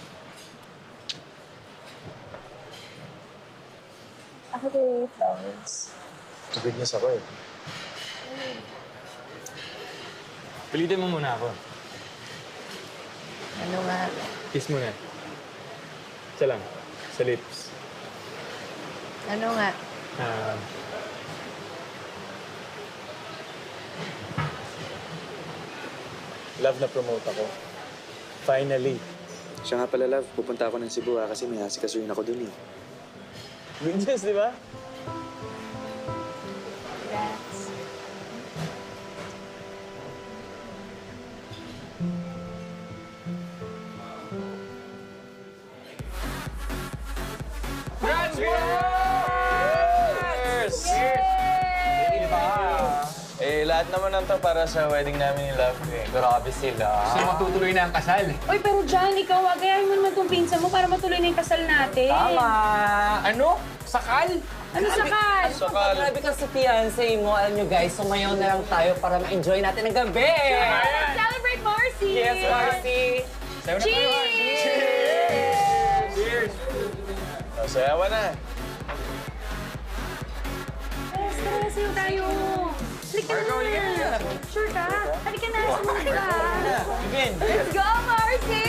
Ako din, flowers. Good news ako eh. Pilitin mo muna ako. Ano nga? Kiss muna. Isa lang. Sa lips. Ano nga? Love na promote ako. Finally. Siya nga pala, love. Pupunta ako ng Cebu kasi may asikasuhin ako dun eh. Good news, di ba? Congrats. Cheers! Diba? Eh, lahat naman ng to para sa wedding namin ni Love eh. Grabe sila. So, matutuloy na ang kasal. Uy, pero John, ikaw, agayahin mo naman itong pinsa mo para matuloy na yung kasal natin. Tama! Ano? Sakal? Ano sakal? Sakal. Grabe kasi fiancé mo. Alam nyo guys, sumayaw na lang tayo para ma-enjoy natin ang gabi! Celebrate, Marcy! Yes, Marcy! Sayo na tayo, Cheers! Cheers! Cheers! Sayawan na. Tara, sayo tayo. Halika na. Sure ka? Halika na. Sumunod ka. Again. Let's go, Marcy!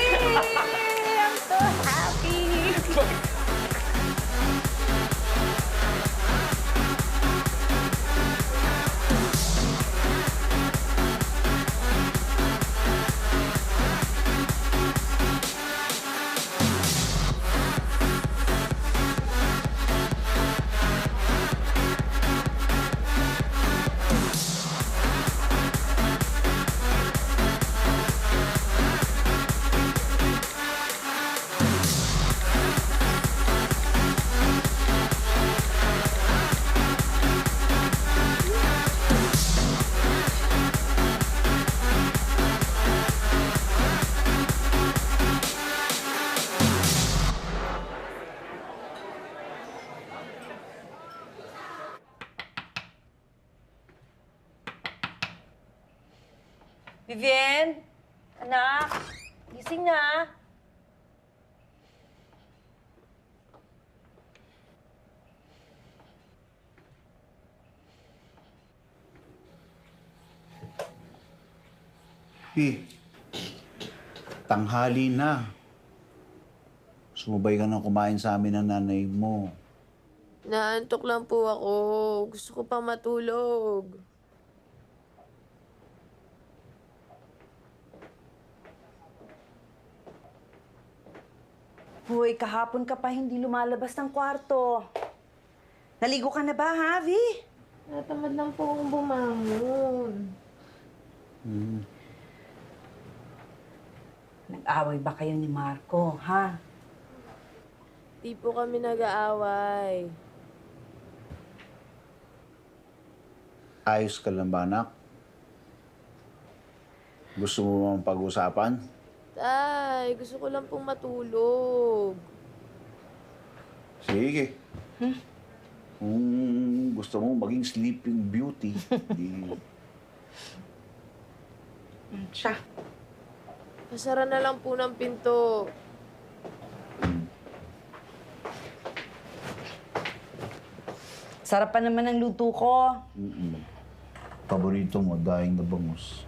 I'm so happy. Vivian? Anak? Gising na. Tanghali na. Sumabay ka na kumain sa amin ng nanay mo. Naantok lang po ako. Gusto ko pa matulog. Hoy, kahapon ka pa hindi lumalabas ng kwarto. Naligo ka na ba, ha, Vi? Natamad lang po akong bumangon. Nag-away ba kayo ni Marco, ha? Di po kami nag-aaway. Ayos ka lang ba, anak? Gusto mo bang pag-usapan? Tay, gusto ko lang pong matulog. Sige. Kung gusto mo maging sleeping beauty, di... Siya. Pasara na lang po ng pinto. Sarap pa naman ang luto ko. Paborito mo, daing na bangus.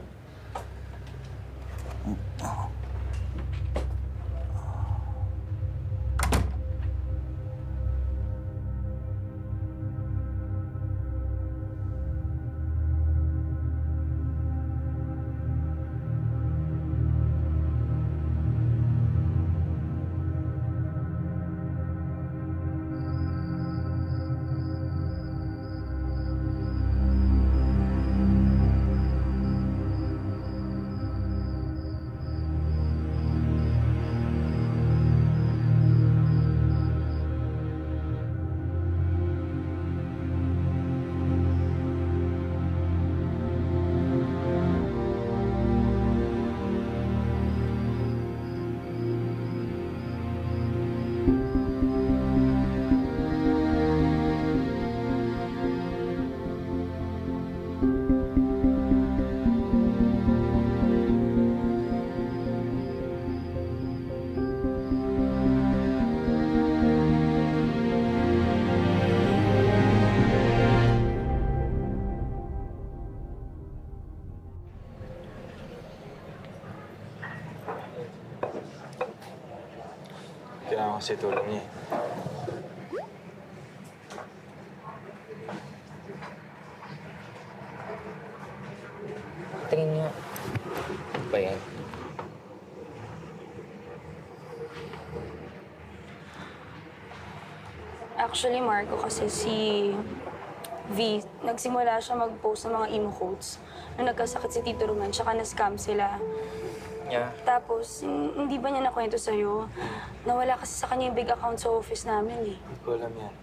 kasi tulong niya eh. Tingin niya. Ano ba yan? Actually, Marco, kasi si V, nagsimula siya mag-post ng mga emo quotes nung nagkasakit si Tito Roman, tsaka na-scam sila. Yeah. Tapos, hindi ba niya nakwento sa'yo? Nawala kasi sa kanya yung big account sa office namin eh. Hindi ko alam yan.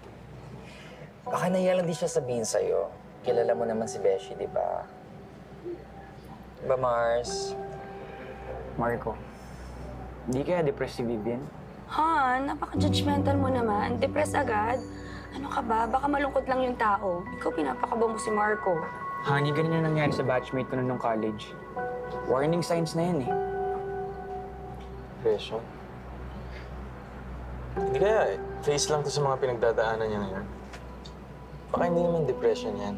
Baka nahiya lang di siya sabihin sa'yo. Kilala mo naman si Beshi, di ba? Diba, Mars? Marco, hindi kaya depressed si Vivian? Ha? Napaka-judgmental mo naman. Depressed agad? Ano ka ba? Baka malungkot lang yung tao. Ikaw pinapakaba mo si Marco. Honey, ganun yung nangyari sa batchmate ko nung college. Warning signs na yan eh. Depression? Hindi kaya eh. Face lang to sa mga pinagdadaanan niya ngayon. Baka hindi naman depression yan.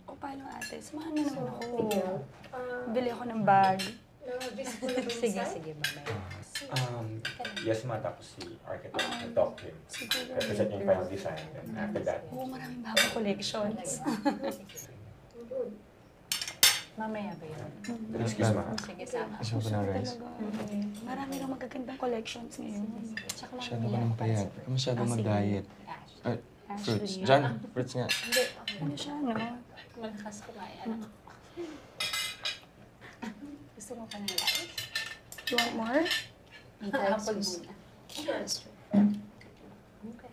O paano ate? Samahan na naman ako. Bili ako ng bag. Sige, sige, mamaya. Yes, ma, tapos si architect will talk to him. Represent yung final design. And after that, Oo, maraming bagong collections. Mamaya ba yun? excuse ma. Sige, sama. Gusto ko ng rice. Marami lang magagandang collections ngayon. Masyado ka ng payat. Huwag ka masyadong mag-diet. Fruits. John, fruits nga. Hindi, ano siya, no? Malakas kumain. Gusto mo pa ng rice? You want more? Apple muna. Yes. Okay.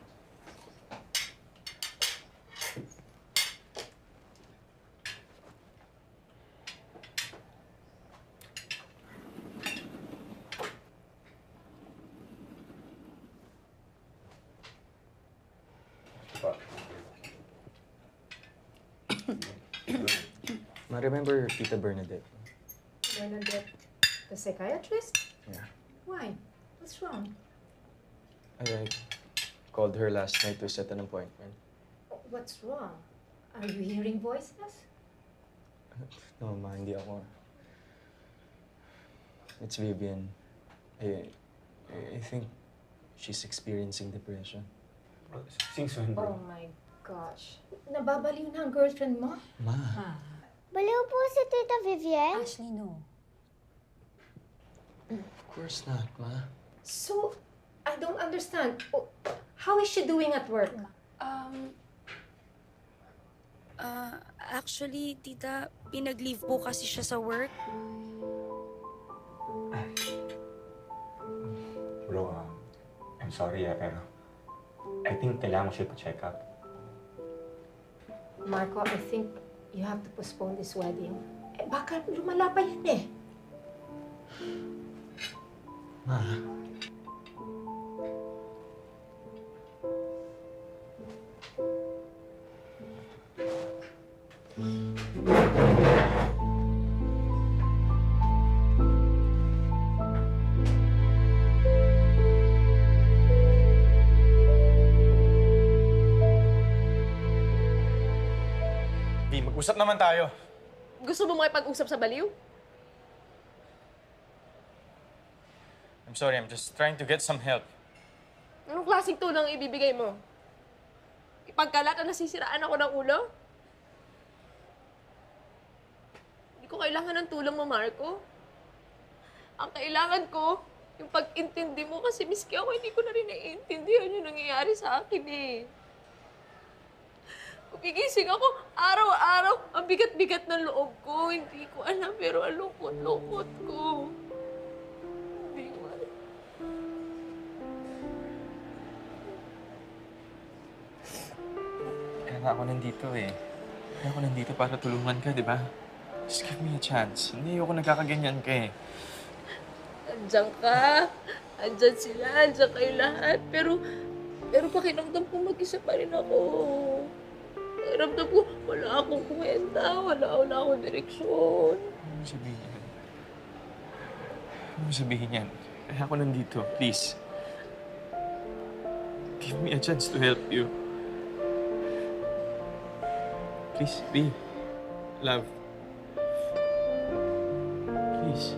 Ma-remember Tita Bernadette? Bernadette, the psychiatrist? Yeah. Why? What's wrong? I called her last night to set an appointment. What's wrong? Are you hearing voices? No, ma, hindi ako. It's Vivian. I think she's experiencing depression. Since when, Oh my gosh. Nababaliw na ang girlfriend mo? Ma. Baliw po si Tita Vivian? Ashley, no. Of course not, ma. So, I don't understand. How is she doing at work? Actually, tita, pinag-leave po kasi siya sa work. Bro, I'm sorry pero I think kailangan mo siya pa-check up. Marco, I think you have to postpone this wedding. Baka lumala pa yan eh. Ma, Di, mag-usap naman tayo. Gusto mo makipag-usap sa baliw? I'm sorry, I'm just trying to get some help. Anong klaseng tulong ibibigay mo? Ipagkalat na nasisiraan ako ng ulo? Hindi ko kailangan ng tulong mo, Marco. Ang kailangan ko, yung pag-intindi mo kasi miski ako, hindi ko na rin naiintindihan yung nangyayari sa akin eh. Kumigising ako araw-araw, ang bigat-bigat ng loob ko. Hindi ko alam, pero ang lungkot-lungkot ko. Hindi ko alam. Kaya nga ako nandito eh. Kaya ako nandito para tulungan ka, di ba? Just give me a chance. Hindi ako nagkakaganyan ka eh. Andiyan ka. Andiyan sila. Andiyan kayo lahat. Pero pakiramdam ko mag-isa pa rin ako. Pakiramdam ko wala akong kwenta. Wala akong direksyon. Ano mo sabihin yan? Ano mo sabihin yan? Kaya ako nandito. Please. Give me a chance to help you. Please, B. Love. Please.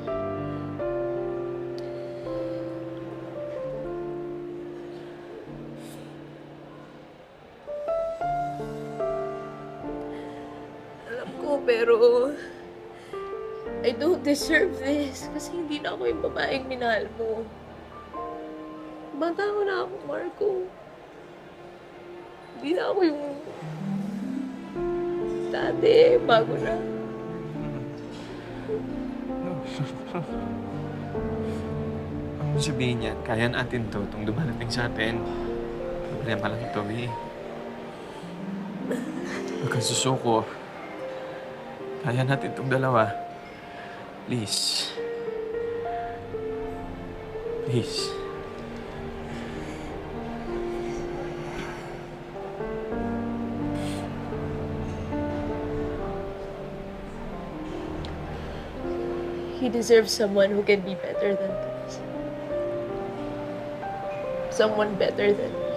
Alam ko, pero I don't deserve this. Kasi hindi na ako yung babaeng minahal mo. Bata ko na ako, Marco. Hindi na ako yung dati, bago na. Ano mo sabihin yan? Kaya natin to, itong dumarating sa atin. Problema lang ito, eh. Huwag kang susuko. Kaya natin itong dalawa. Please. Please. He deserves someone who can be better than this. Someone better than me.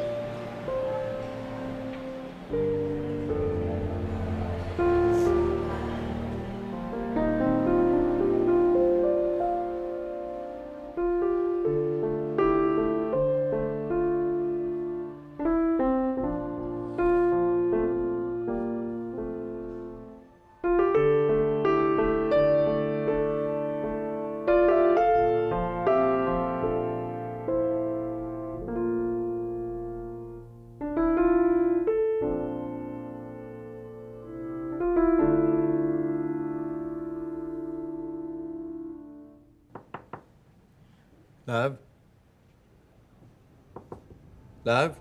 Love? Love?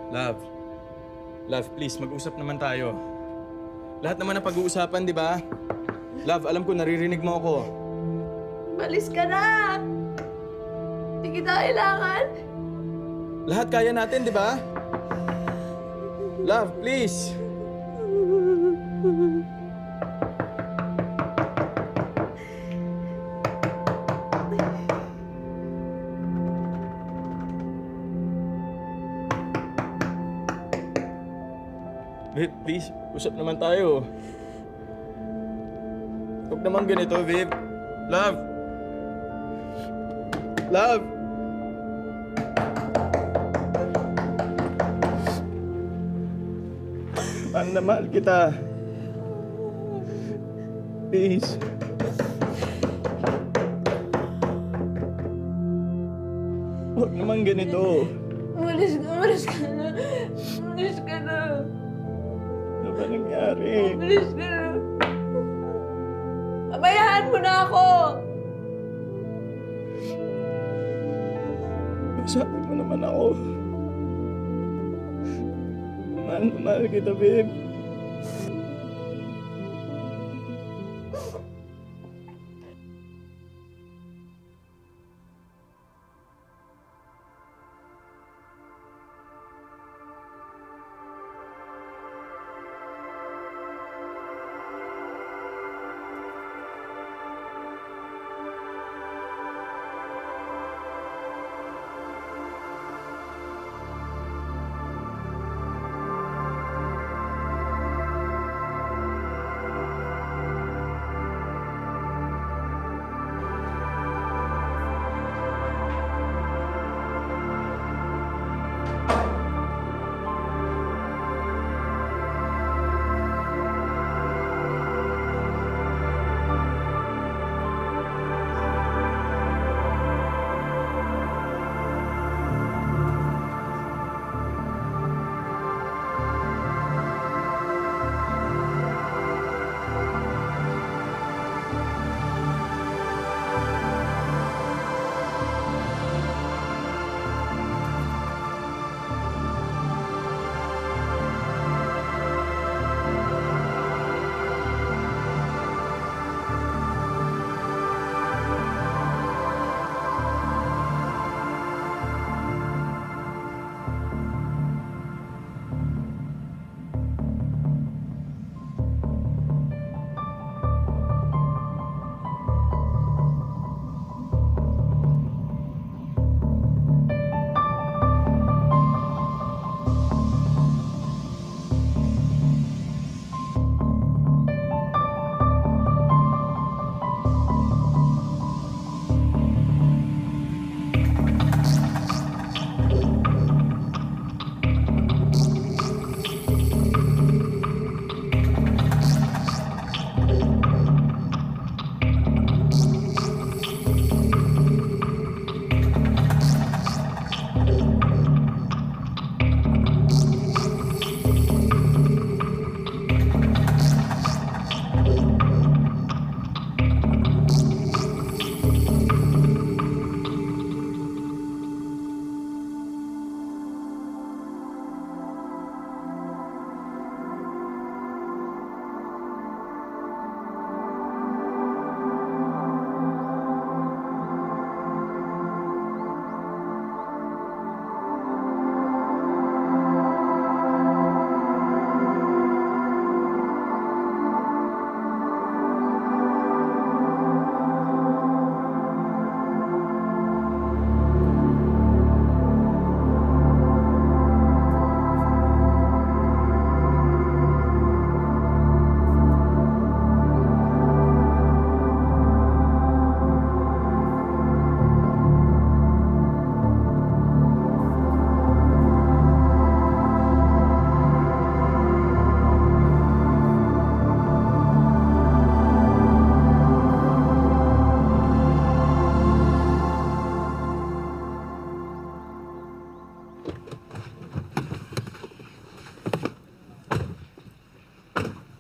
Love? Love, please, mag-usap naman tayo. Lahat naman ang pag-uusapan, di ba? Love, alam ko, naririnig mo ako. Malis ka na! Hindi kita kailangan. Lahat kaya natin, di ba? Love, please. Babe, please, usap naman tayo. Huwag naman ganito, babe. Love! Love! Mahal na mahal kita. Please. Huwag naman ganito. Umalis ka na. Umalis ka na. Ano ba nangyari? Umalis ka na. Pabayaan mo na ako! Sabi mo naman ako. Mahal na mahal kita, babe.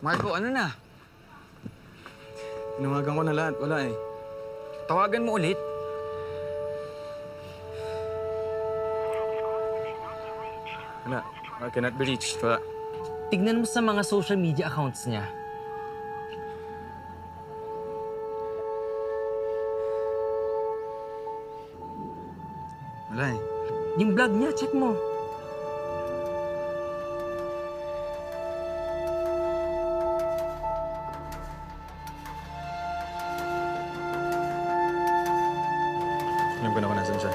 Marco, ano na? Tinawagan ko na lahat. Wala eh. Tawagan mo ulit. Wala. I cannot be reached. Wala. Tignan mo sa mga social media accounts niya. Wala eh. Yung vlog niya, check mo. Alam ko na kung nasan siya.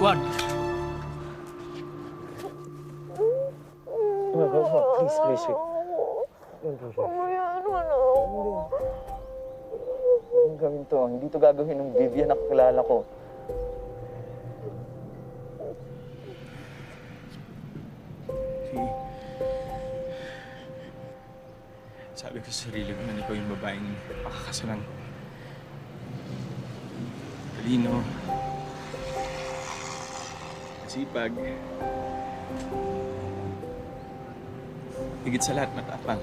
Juan! Please, please. Hindi gawin to. Hindi to gagawin ng Vivian na kakilala ko. Sabi ko sa sarili ko na ikaw yung babaeng pakakasalan ko. Talino. Masipag. Higit sa lahat, matapang.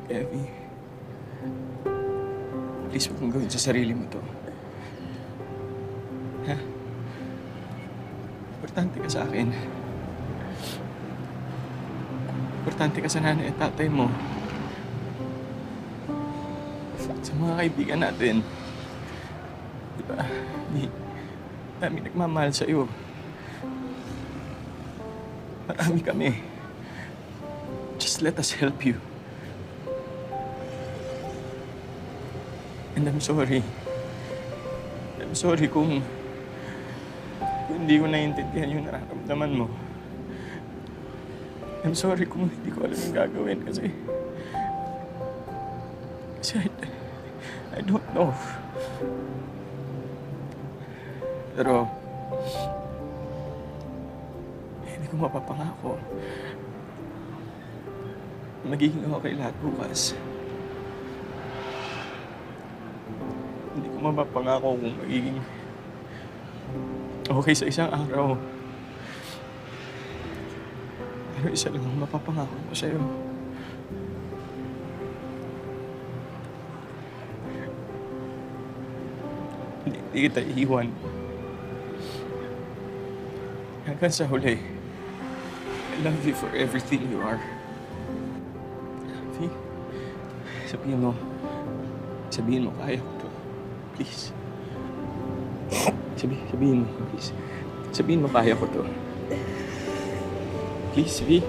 Kaya, Vi, please huwag mong gawin sa sarili mo to. Ha? Importante ka sa akin. Importante ka sa nanay at tatay mo. Sa mga kaibigan natin. Diba? Dami nagmamahal sa'yo. Marami kami. Just let us help you. And I'm sorry. I'm sorry kung hindi ko naiintindihan yung nararamdaman mo. I'm sorry kung hindi ko alam yung gagawin kasi I don't know. Pero hindi ko mapapangako. Magiging okay lahat bukas. Hindi ko mapapangako kung magiging okay sa isang araw. Pero isa lang ang mapapangako ko sa'yo. Hindi kita iiwan. Hanggang sa huli, I love you for everything you are. Vi, sabihin mo, kaya ko to. Please. Sabihin mo, please. Sabihin mo, kaya ko to. Please, Vi.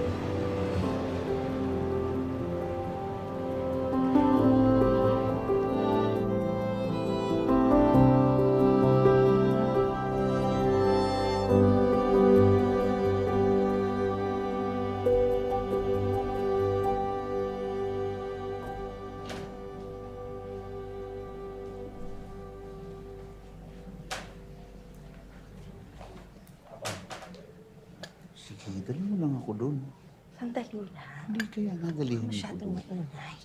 Sige, dali mo lang ako doon. Sandali lang. Hindi kaya nadalihin mo ko Masyadong doon. maingay.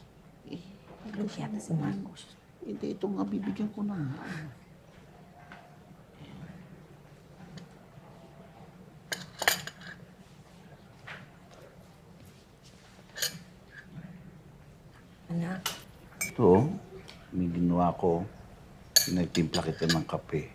Lucia na si Marcos. Hindi, ito nga bibigyan ko na. Anak. Ito, may ginawa ko. Pinagtimpla kita ng kape.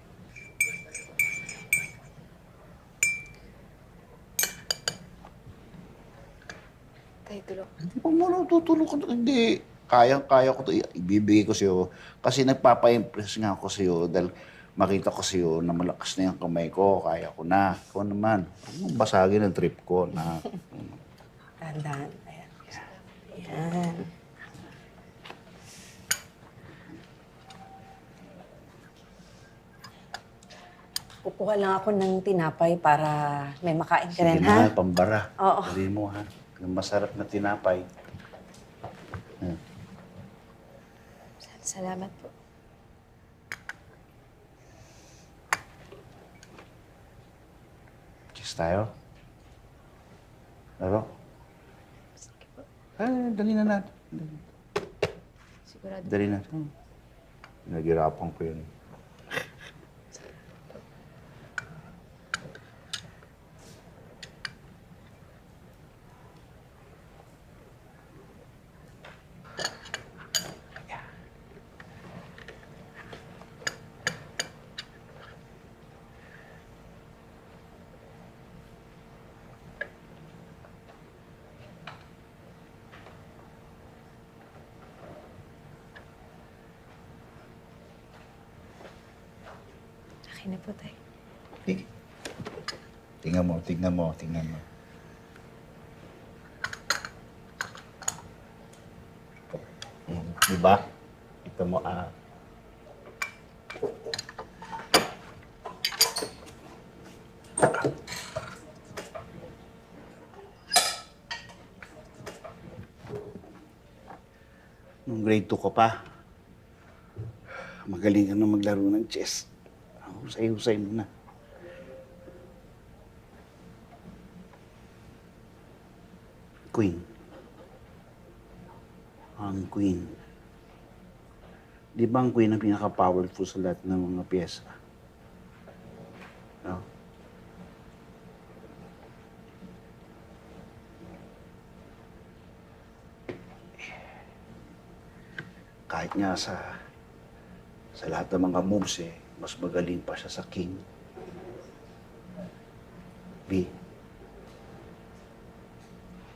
Tayo tulog. Hindi pa mo lang tutulog ko. Hindi. Kayang-kaya ko ito. Ibibigay ko sa'yo. Kasi nagpapa-impress nga ako sa'yo dahil makita ko sa'yo na malakas na yung kamay ko. Kaya ko na. Ikaw naman. Huwag mong basagin ang trip ko na. Tandaan, Yan. Kukuha lang ako ng tinapay para may makain ka rin, Sige ha? na, pambara. Oo. Dali mo, ha? Yung masarap na tinapay. Salamat po. Kiss tayo? Laro? Dali na natin. Sigurado. Dali na. Naghirapan ko yun. Okay na po, Tay. Sige. Tingnan mo, tingnan mo, tingnan mo. Diba? Ito mo, Nung grade 2 ka pa, magaling ka na maglaro ng chess. Husay-husay mo na. Queen. Ang queen. Di ba ang queen ang pinaka-powerful sa lahat ng mga pyesa? No? Kahit nga sa lahat ng mga moves mas magaling pa siya sa king. B.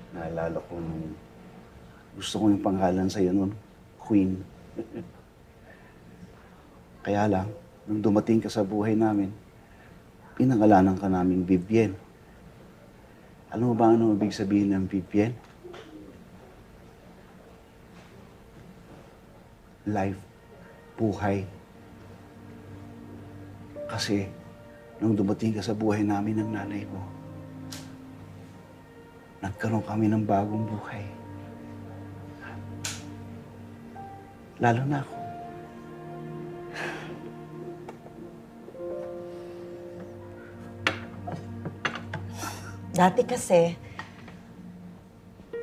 Naalala ko nung gusto ko yung pangalan sa'yo nun, Queen. Kaya lang, nung dumating ka sa buhay namin, pinangalanan ka namin Vivienne. Alam mo ba ano ibig sabihin ng Vivienne? Life, buhay. Kasi, nung dumating ka sa buhay namin ng nanay mo, nagkaroon kami ng bagong buhay. Lalo na ako. Dati kasi,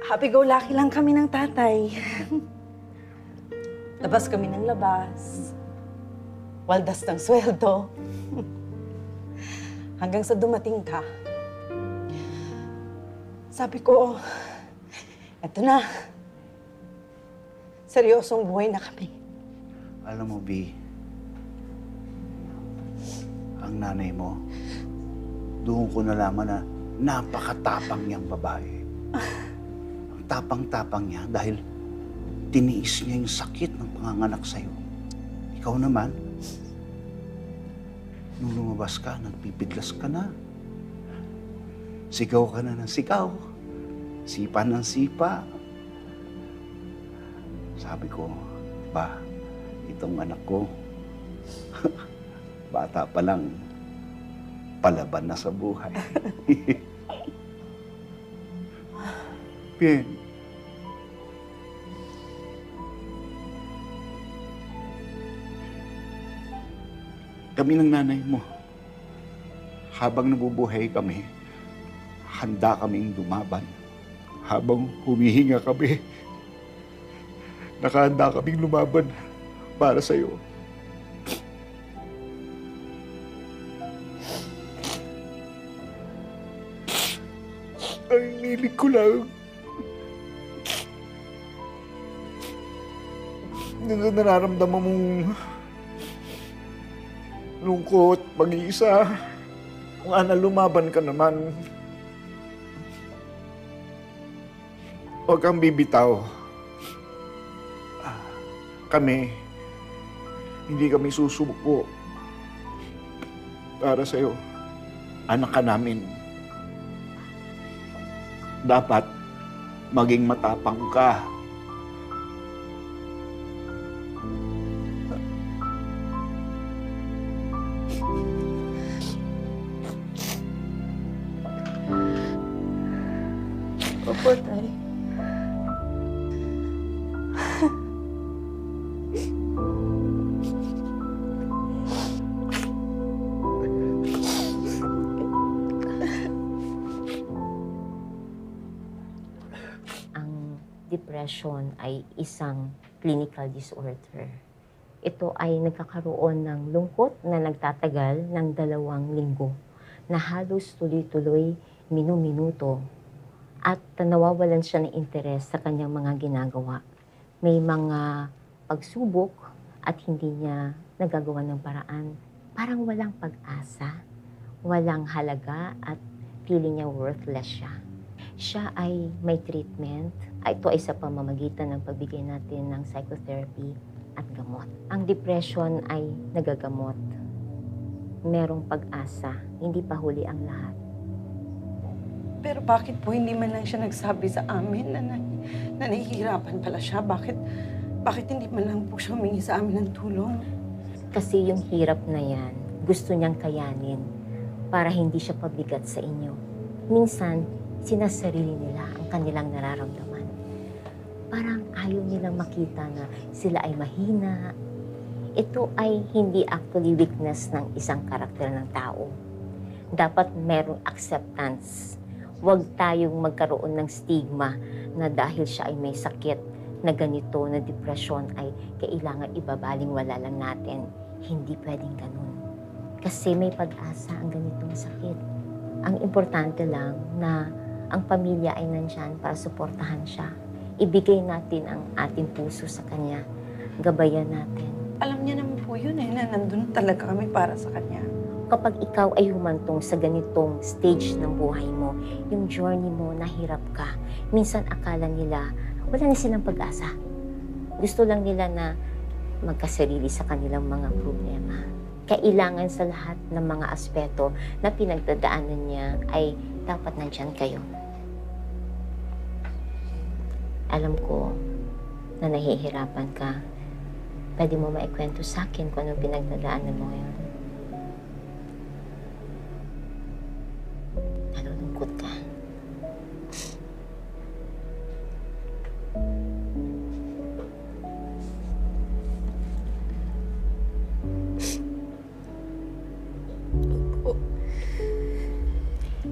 happy-go-lucky lang kami ng tatay. Labas kami ng labas. Waldas ng sweldo. Hanggang sa dumating ka. Sabi ko, eto na. Seryosong buhay na kami. Alam mo, B, ang nanay mo, doon ko nalaman na napakatapang niyang babae. Ang tapang-tapang niya dahil tiniis niya yung sakit ng panganganak sa'yo. Ikaw naman, nung lumabas ka, nagpipidlas ka na. Sigaw ka na ng sigaw. Sipa ng sipa. Sabi ko, ba, itong anak ko, bata pa lang, palaban na sa buhay. Bien. Kami ng nanay mo, habang nabubuhay kami, handa kaming lumaban. Habang humihinga kami, nakahanda kaming lumaban para sa'yo. Ang nilig ko lang, nararamdaman mong lungkot, pag-iisa. Kung ana, lumaban ka naman. Huwag kang bibitaw. Kami, hindi kami susuko para sa'yo. Anak ka namin. Dapat, maging matapang ka. Opo, Tay. Depression ay isang clinical disorder. Ito ay nagkakaroon ng lungkot na nagtatagal ng 2 linggo na halos tuloy-tuloy, minu-minuto at nawawalan siya ng interes sa kanyang mga ginagawa. May mga pagsubok at hindi niya nagagawa ng paraan. Parang walang pag-asa, walang halaga at feeling niya worthless siya. Siya ay may treatment. Ito ay sa pamamagitan ng pagbigay natin ng psychotherapy at gamot. Ang depression ay nagagamot. Merong pag-asa. Hindi pa huli ang lahat. Pero bakit po hindi man lang siya nagsabi sa amin na nahihirapan pala siya? Bakit hindi man lang po siya humingi sa amin ng tulong? Kasi yung hirap na yan, gusto niyang kayanin para hindi siya pabigat sa inyo. Minsan, sinasarili nila ang kanilang nararamdaman. Parang ayaw nilang makita na sila ay mahina. Ito ay hindi actually weakness ng isang karakter ng tao. Dapat merong acceptance. Huwag tayong magkaroon ng stigma na dahil siya ay may sakit na ganito, na depression, ay kailangan ibabaling wala lang natin. Hindi pwedeng ganun. Kasi may pag-asa ang ganitong sakit. Ang importante lang na ang pamilya ay nandyan para suportahan siya. Ibigay natin ang ating puso sa kanya. Gabayan natin. Alam niya naman po yun na nandun talaga kami para sa kanya. Kapag ikaw ay humantong sa ganitong stage ng buhay mo, yung journey mo, nahirap ka, minsan akala nila, wala na silang pag-asa. Gusto lang nila na magkasarili sa kanilang mga problema. Kailangan sa lahat ng mga aspeto na pinagdadaanan niya ay dapat nandyan kayo. Alam ko na nahihirapan ka. Pwede mo maikwento sa akin kung anong pinagdadaanan mo ngayon. Nalulungkot ka.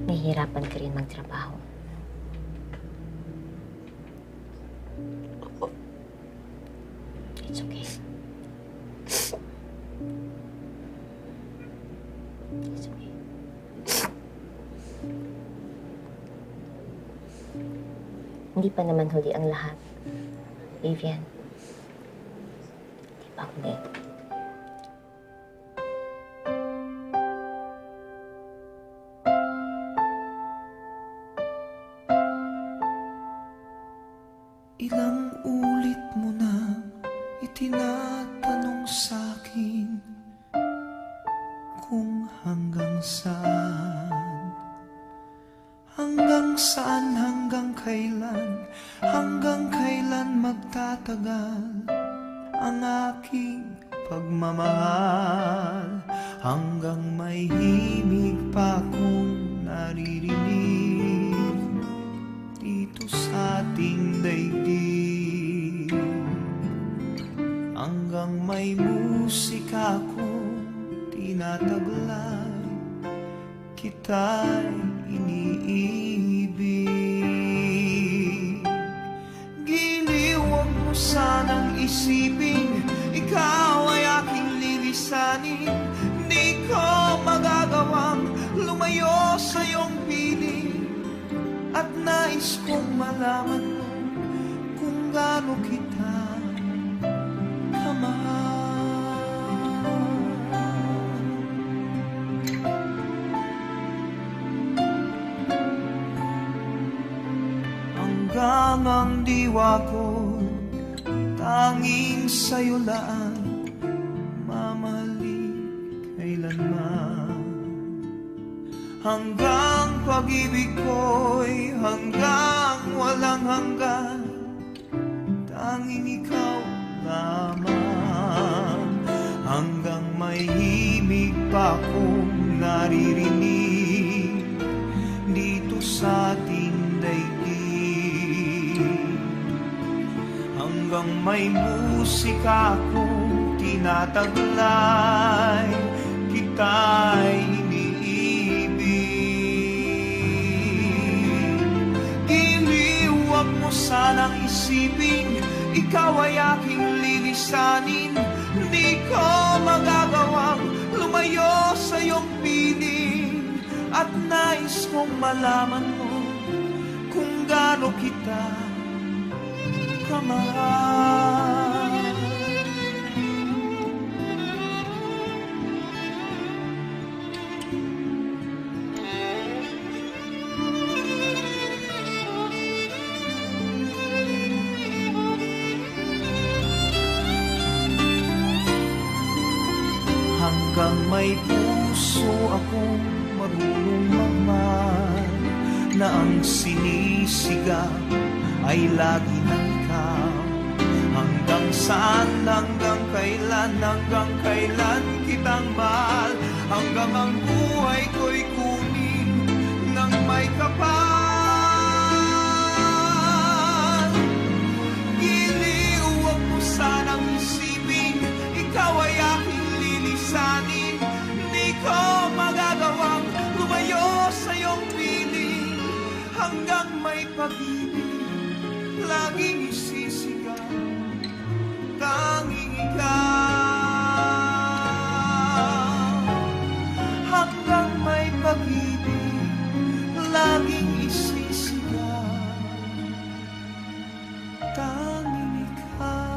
Nahihirapan ka rin magtrabaho. It's okay. It's okay. Hindi pa naman huli ang lahat, Vivian. Hindi pa huli. Ilang ulit mo na itinatanong sa'kin kung hanggang saan, hanggang kailan magtatagal ang aking pagmamahal, hanggang may himig pa akong naririnig dito sa ating daigdig, hanggang may musika akong tinataglay, kita'y iniibig. Giliw, huwag mo sanang isipin, ikaw ay aking lilisanin. Di ko magagawang lumayo sa iyong piling, at nais kong malaman mo kung gaano kita kamahal. Hanggang ang diwa ko tanging sa'yo lang mamahalin kailanman. hanggang pag-ibig ko'y hanggang walang hanggan. Tanging ikaw lamang, hanggang may himig pa akong naririnig dito sa ating daigdig. Hanggang may musika akong tinataglay, kita'y iniibig. Giliw, wag mo sanang isipin, ikaw ay aking lilisanin. Di ko magagawang lumayo sa iyong piling, at nais kong malaman mo kung gaano kita kamahal. Hanggang may puso akong marunong magmahal, na ang sinisigaw ay lagi ng ikaw. Hanggang saan, hanggang kailan kitang mahal, hanggang ang buhay ko'y kunin ng may kapal. Giliw, wag mo sanang isipin, ikaw ay aking lilisanin. Di ko magagawang lumayo sa iyong piling, hanggang may pag-ibig laging isisigaw. Tanging ikaw, hanggang may pag-ibig laging isisigaw. Tanging ikaw.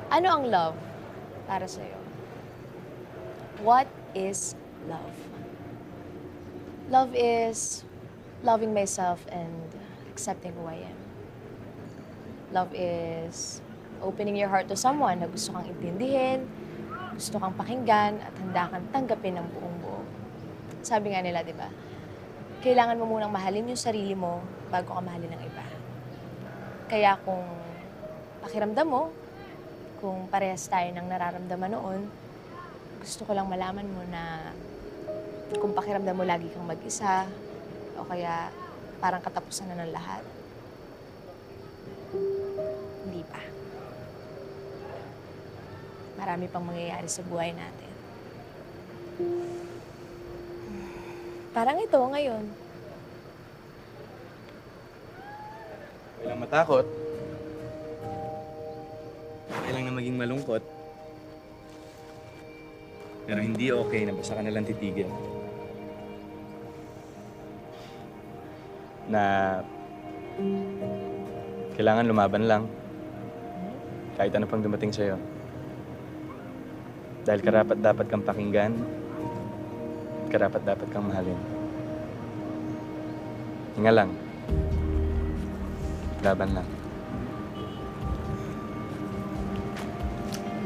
Ano ang love para sa'yo? What is love? Love is loving myself and accepting who I am. Love is opening your heart to someone na gusto kang intindihin, gusto kang pakinggan, at handa kang tanggapin ng buong buo. Sabi nga nila, di ba? Kailangan mo munang mahalin yung sarili mo bago ka mahalin ng iba. Kaya kung pakiramdam mo, kung parehas tayo ng nararamdaman noon, gusto ko lang malaman mo na kung pakiramdam mo lagi kang mag-isa, o kaya parang katapusan na ng lahat, hindi pa. Marami pang mangyayari sa buhay natin. Parang ito ngayon. Walang matakot. Okay lang na maging malungkot. Pero hindi okay na basta ka nalang titigil. Na kailangan lumaban lang. Kahit ano pang dumating sa'yo. Dahil karapat-dapat kang pakinggan, karapat-dapat kang mahalin. Hinga lang. Laban lang.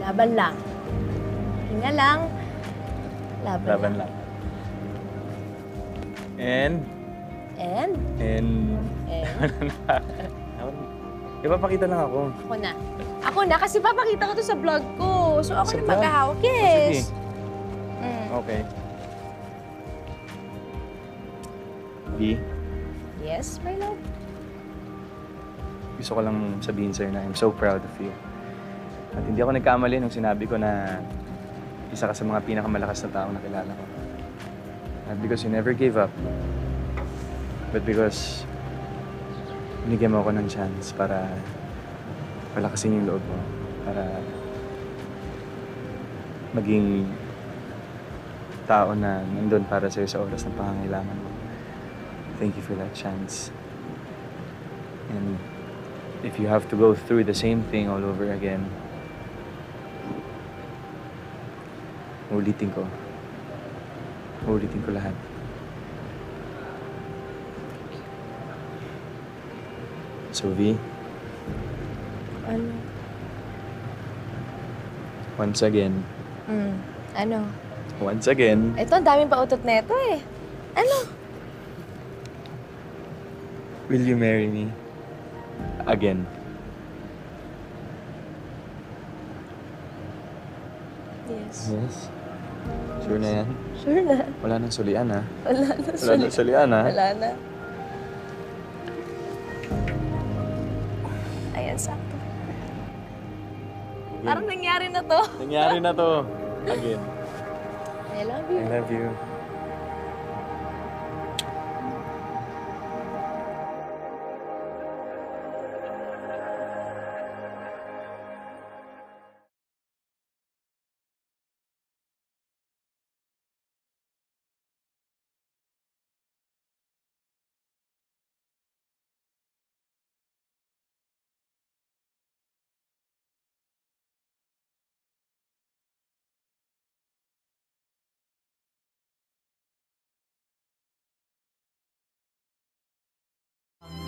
Laban lang. Hinga lang. Laban lang. And? Ipapakita lang ako. Ako na, kasi papakita ko to sa vlog ko. So ako Sa na vlog? maghahawak. Sige. Yes. Okay. V, Yes, my love. gusto ko lang sabihin sa'yo na I'm so proud of you. At hindi ako nagkamali nung sinabi ko na isa ka sa mga pinakamalakas na taong nakilala ko. Not because you never gave up, but because binigyan mo ako ng chance para palakasin yung loob mo, para maging tao na nandun para sa'yo sa oras ng pangangailangan mo. Thank you for that chance. And if you have to go through the same thing all over again, uulitin ko. Uulitin ko lahat. So, V, Ano? Once again. Ano? Once again. Ito, ang daming pautot na ito eh. Ano? Will you marry me? Again. Yes. Yes? Sure na yan? Sure na. Wala nang sulian, ha? Wala na. Wala nang sulian, ha? Wala na. Ayan, sakto. Parang nangyari na to. Nangyari na to. Again. I love you. I love you.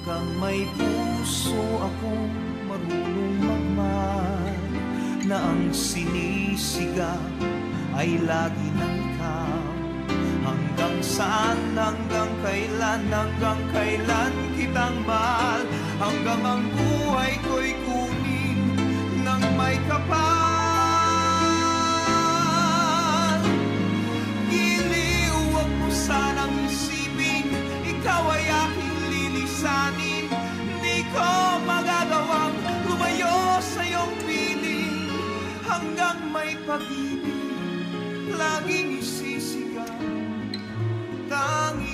Hanggang may puso akong marunong magmahal, na ang sinisigaw ay lagi ng ikaw. Hanggang saan, hanggang kailan kitang mahal, hanggang ang buhay ko'y kunin ng may kapal. Giliw, huwag mo sanang isipin, ikaw ay aking lilisanin. Di ko magagawang lumayo sa iyong piling, hanggang may pag-ibig laging isisigaw. Tanging